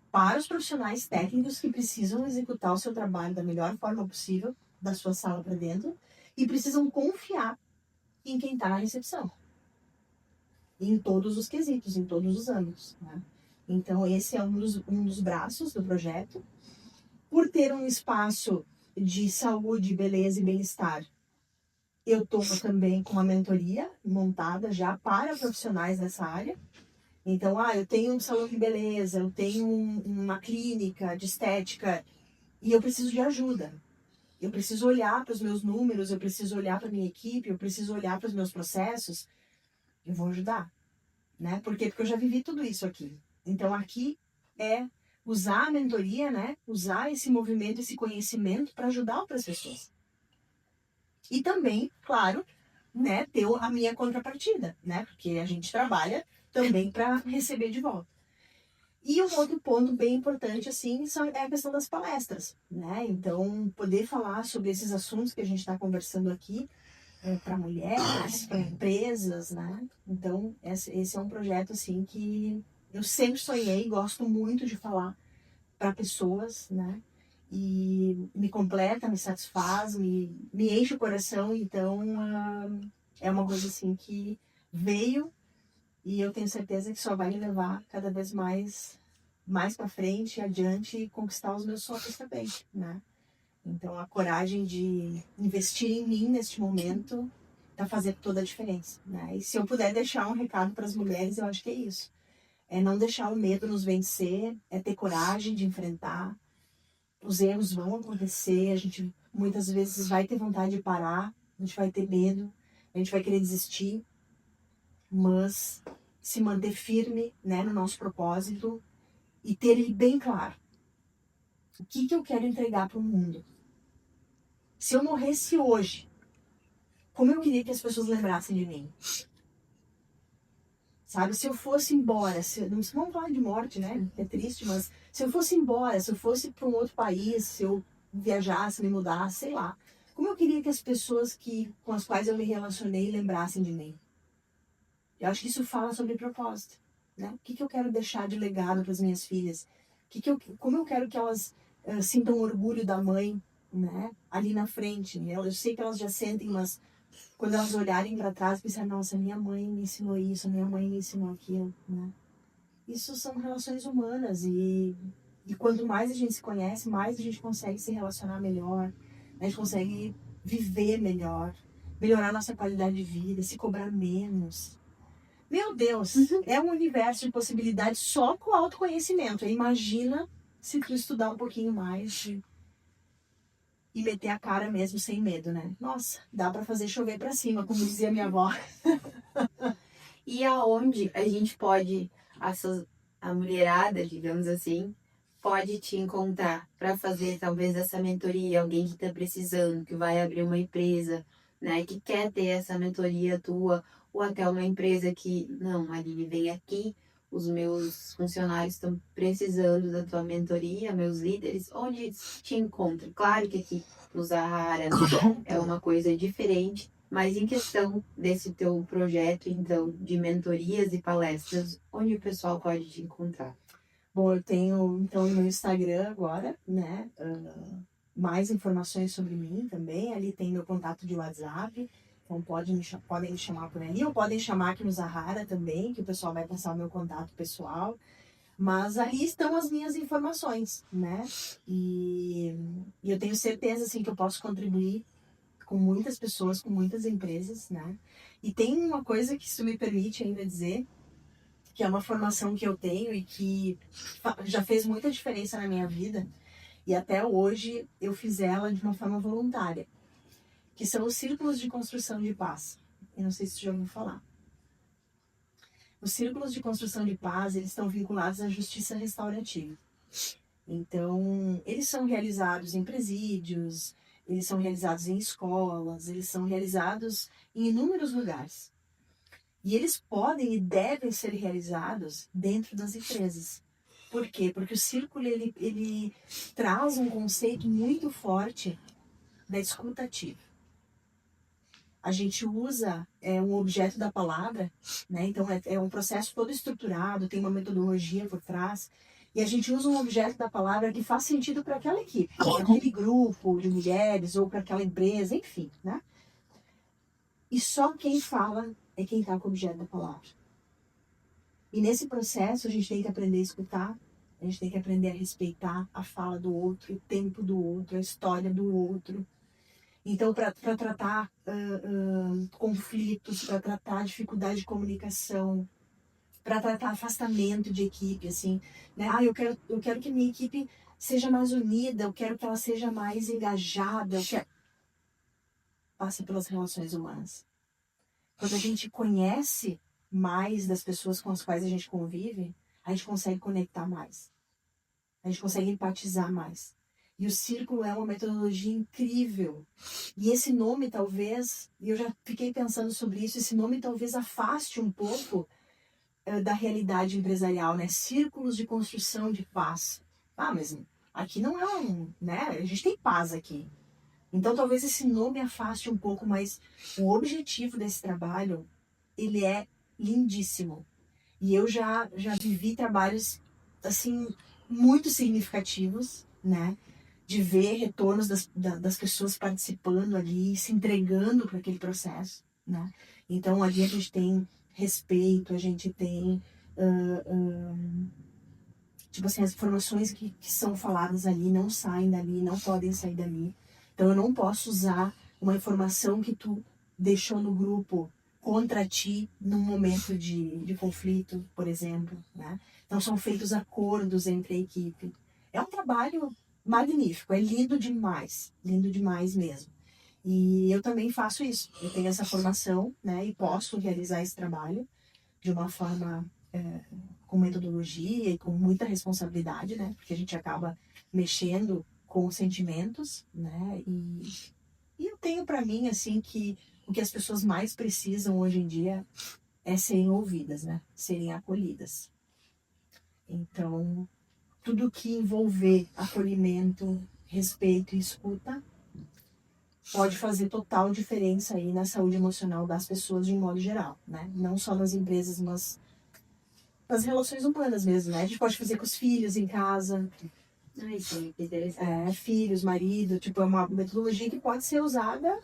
para os profissionais técnicos que precisam executar o seu trabalho da melhor forma possível, da sua sala para dentro, e precisam confiar em quem está na recepção. Em todos os quesitos, em todos os âmbitos, né? Então, esse é um dos braços do projeto. Por ter um espaço de saúde, beleza e bem-estar, eu estou também com uma mentoria montada já para profissionais dessa área. Então, eu tenho um salão de beleza, eu tenho uma clínica de estética e eu preciso de ajuda. Eu preciso olhar para os meus números, eu preciso olhar para a minha equipe, eu preciso olhar para os meus processos. Eu vou ajudar, né? Por quê? Porque eu já vivi tudo isso aqui. Então, aqui é usar a mentoria, né? Usar esse movimento, esse conhecimento para ajudar outras pessoas. E também, claro, né, ter a minha contrapartida, né? Porque a gente trabalha também para receber de volta. E um outro ponto bem importante, assim, é a questão das palestras, né? Então, poder falar sobre esses assuntos que a gente está conversando aqui para mulheres, para empresas, né? Então, esse é um projeto, assim, que eu sempre sonhei, gosto muito de falar para pessoas, né? E me completa, me satisfaz, me enche o coração. Então, é uma coisa assim que veio e eu tenho certeza que só vai me levar cada vez mais para frente, adiante e conquistar os meus sonhos também, né? Então, a coragem de investir em mim neste momento está fazendo toda a diferença, né? E se eu puder deixar um recado para as mulheres, eu acho que é isso. É não deixar o medo nos vencer, é ter coragem de enfrentar. Os erros vão acontecer, a gente muitas vezes vai ter vontade de parar, a gente vai ter medo, a gente vai querer desistir, mas se manter firme, né, no nosso propósito e ter ele bem claro. O que eu quero entregar para o mundo? Se eu morresse hoje, como eu queria que as pessoas lembrassem de mim? Sabe, se eu fosse embora, não vamos falar de morte, né? É triste, mas se eu fosse embora, se eu fosse para um outro país, se eu viajasse, me mudasse, sei lá. Como eu queria que as pessoas com as quais eu me relacionei lembrassem de mim? Eu acho que isso fala sobre propósito, né? O que eu quero deixar de legado para as minhas filhas? Como eu quero que elas sintam orgulho da mãe, né? Ali na frente. Né? Eu sei que elas já sentem, mas quando elas olharem para trás, pensar, nossa, minha mãe me ensinou isso, minha mãe me ensinou aquilo, né? Isso são relações humanas e quanto mais a gente se conhece, mais a gente consegue se relacionar melhor, a gente consegue viver melhor, melhorar nossa qualidade de vida, se cobrar menos. Meu Deus, é um universo de possibilidades só com autoconhecimento. Imagina se tu estudar um pouquinho mais e meter a cara mesmo sem medo, né? Nossa, dá para fazer chover para cima, como dizia minha avó. E aonde a gente pode, a mulherada, digamos assim, pode te encontrar para fazer talvez essa mentoria, alguém que está precisando, que vai abrir uma empresa, né, que quer ter essa mentoria tua, ou até uma empresa que, não, Aline, vem aqui, os meus funcionários estão precisando da tua mentoria, meus líderes, onde te encontra? Claro que aqui no Zahara, né, é uma coisa diferente, mas em questão desse teu projeto, então, de mentorias e palestras, onde o pessoal pode te encontrar? Bom, eu tenho então no meu Instagram agora, né? Mais informações sobre mim também. Ali tem meu contato de WhatsApp. Então podem me chamar por ali, ou podem chamar aqui no Zahara também, que o pessoal vai passar o meu contato pessoal. Mas ali estão as minhas informações, né? E eu tenho certeza assim, que eu posso contribuir com muitas pessoas, com muitas empresas, né? E tem uma coisa que isso me permite ainda dizer, que é uma formação que eu tenho e que já fez muita diferença na minha vida, e até hoje eu fiz ela de uma forma voluntária, que são os círculos de construção de paz. Eu não sei se você já ouviu falar. Os círculos de construção de paz, eles estão vinculados à justiça restaurativa. Então, eles são realizados em presídios, eles são realizados em escolas, eles são realizados em inúmeros lugares. E eles podem e devem ser realizados dentro das empresas. Por quê? Porque o círculo ele traz um conceito muito forte da escuta ativa. A gente usa um objeto da palavra, né? Então é um processo todo estruturado, tem uma metodologia por trás, e a gente usa um objeto da palavra que faz sentido para aquela equipe, para aquele grupo de mulheres ou para aquela empresa, enfim, né? E só quem fala é quem está com o objeto da palavra. E nesse processo a gente tem que aprender a escutar, a gente tem que aprender a respeitar a fala do outro, o tempo do outro, a história do outro. Então, para tratar conflitos, para tratar dificuldade de comunicação, para tratar afastamento de equipe, assim, né? Eu quero que minha equipe seja mais unida, eu quero que ela seja mais engajada, passa pelas relações humanas. Quando a gente conhece mais das pessoas com as quais a gente convive, a gente consegue conectar mais. A gente consegue empatizar mais. E o círculo é uma metodologia incrível. E esse nome talvez, e eu já fiquei pensando sobre isso, esse nome talvez afaste um pouco da realidade empresarial, né? Círculos de construção de paz. Ah, mas aqui não é né? A gente tem paz aqui. Então talvez esse nome afaste um pouco, mas o objetivo desse trabalho, ele é lindíssimo. E eu já vivi trabalhos, assim, muito significativos, né? De ver retornos das pessoas participando ali, se entregando para aquele processo, né? Então ali a gente tem respeito, a gente tem tipo assim, as informações que são faladas ali não saem dali, não podem sair dali. Então eu não posso usar uma informação que tu deixou no grupo contra ti num momento de conflito, por exemplo, né? Então são feitos acordos entre a equipe. É um trabalho magnífico, é lindo demais mesmo. E eu também faço isso, eu tenho essa formação, né, e posso realizar esse trabalho de uma forma com metodologia e com muita responsabilidade, né, porque a gente acaba mexendo com os sentimentos, né, e eu tenho para mim, assim, que o que as pessoas mais precisam hoje em dia é serem ouvidas, né, serem acolhidas. Então, tudo que envolver acolhimento, respeito e escuta pode fazer total diferença aí na saúde emocional das pessoas de um modo geral, né? Não só nas empresas, mas nas relações humanas mesmo, né? A gente pode fazer com os filhos em casa. Ai, sim, que interessante. Filhos, marido, tipo, é uma metodologia que pode ser usada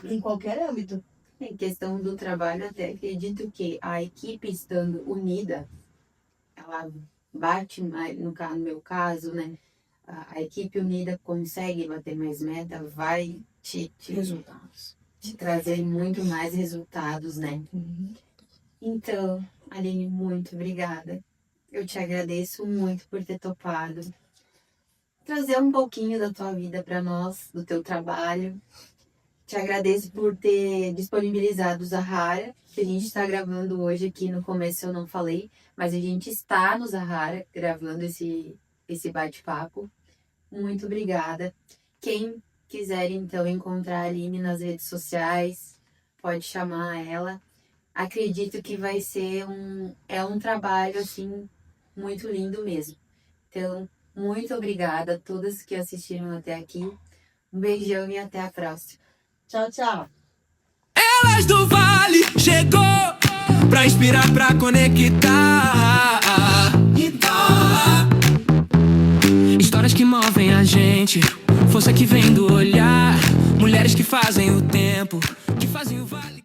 em qualquer âmbito. Em questão do trabalho, até acredito que a equipe estando unida, ela bate mais, no meu caso, né? A equipe unida consegue bater mais meta, vai Resultados. te trazer muito mais resultados, né? Uhum. Então, Aline, muito obrigada. Eu te agradeço muito por ter topado. trazer um pouquinho da tua vida para nós, do teu trabalho. Te agradeço por ter disponibilizado o Zahara, que a gente está gravando hoje aqui. No começo eu não falei, mas a gente está no Zahara gravando esse bate-papo. Muito obrigada. Quem quiser então encontrar a Aline nas redes sociais, pode chamar ela. Acredito que vai ser um trabalho assim muito lindo mesmo. Então, muito obrigada a todas que assistiram até aqui. Um beijão e até a próxima. Tchau, tchau. Elas do Vale chegou pra inspirar, pra conectar. Histórias que movem a gente, força que vem do olhar. Mulheres que fazem o tempo, que fazem o vale.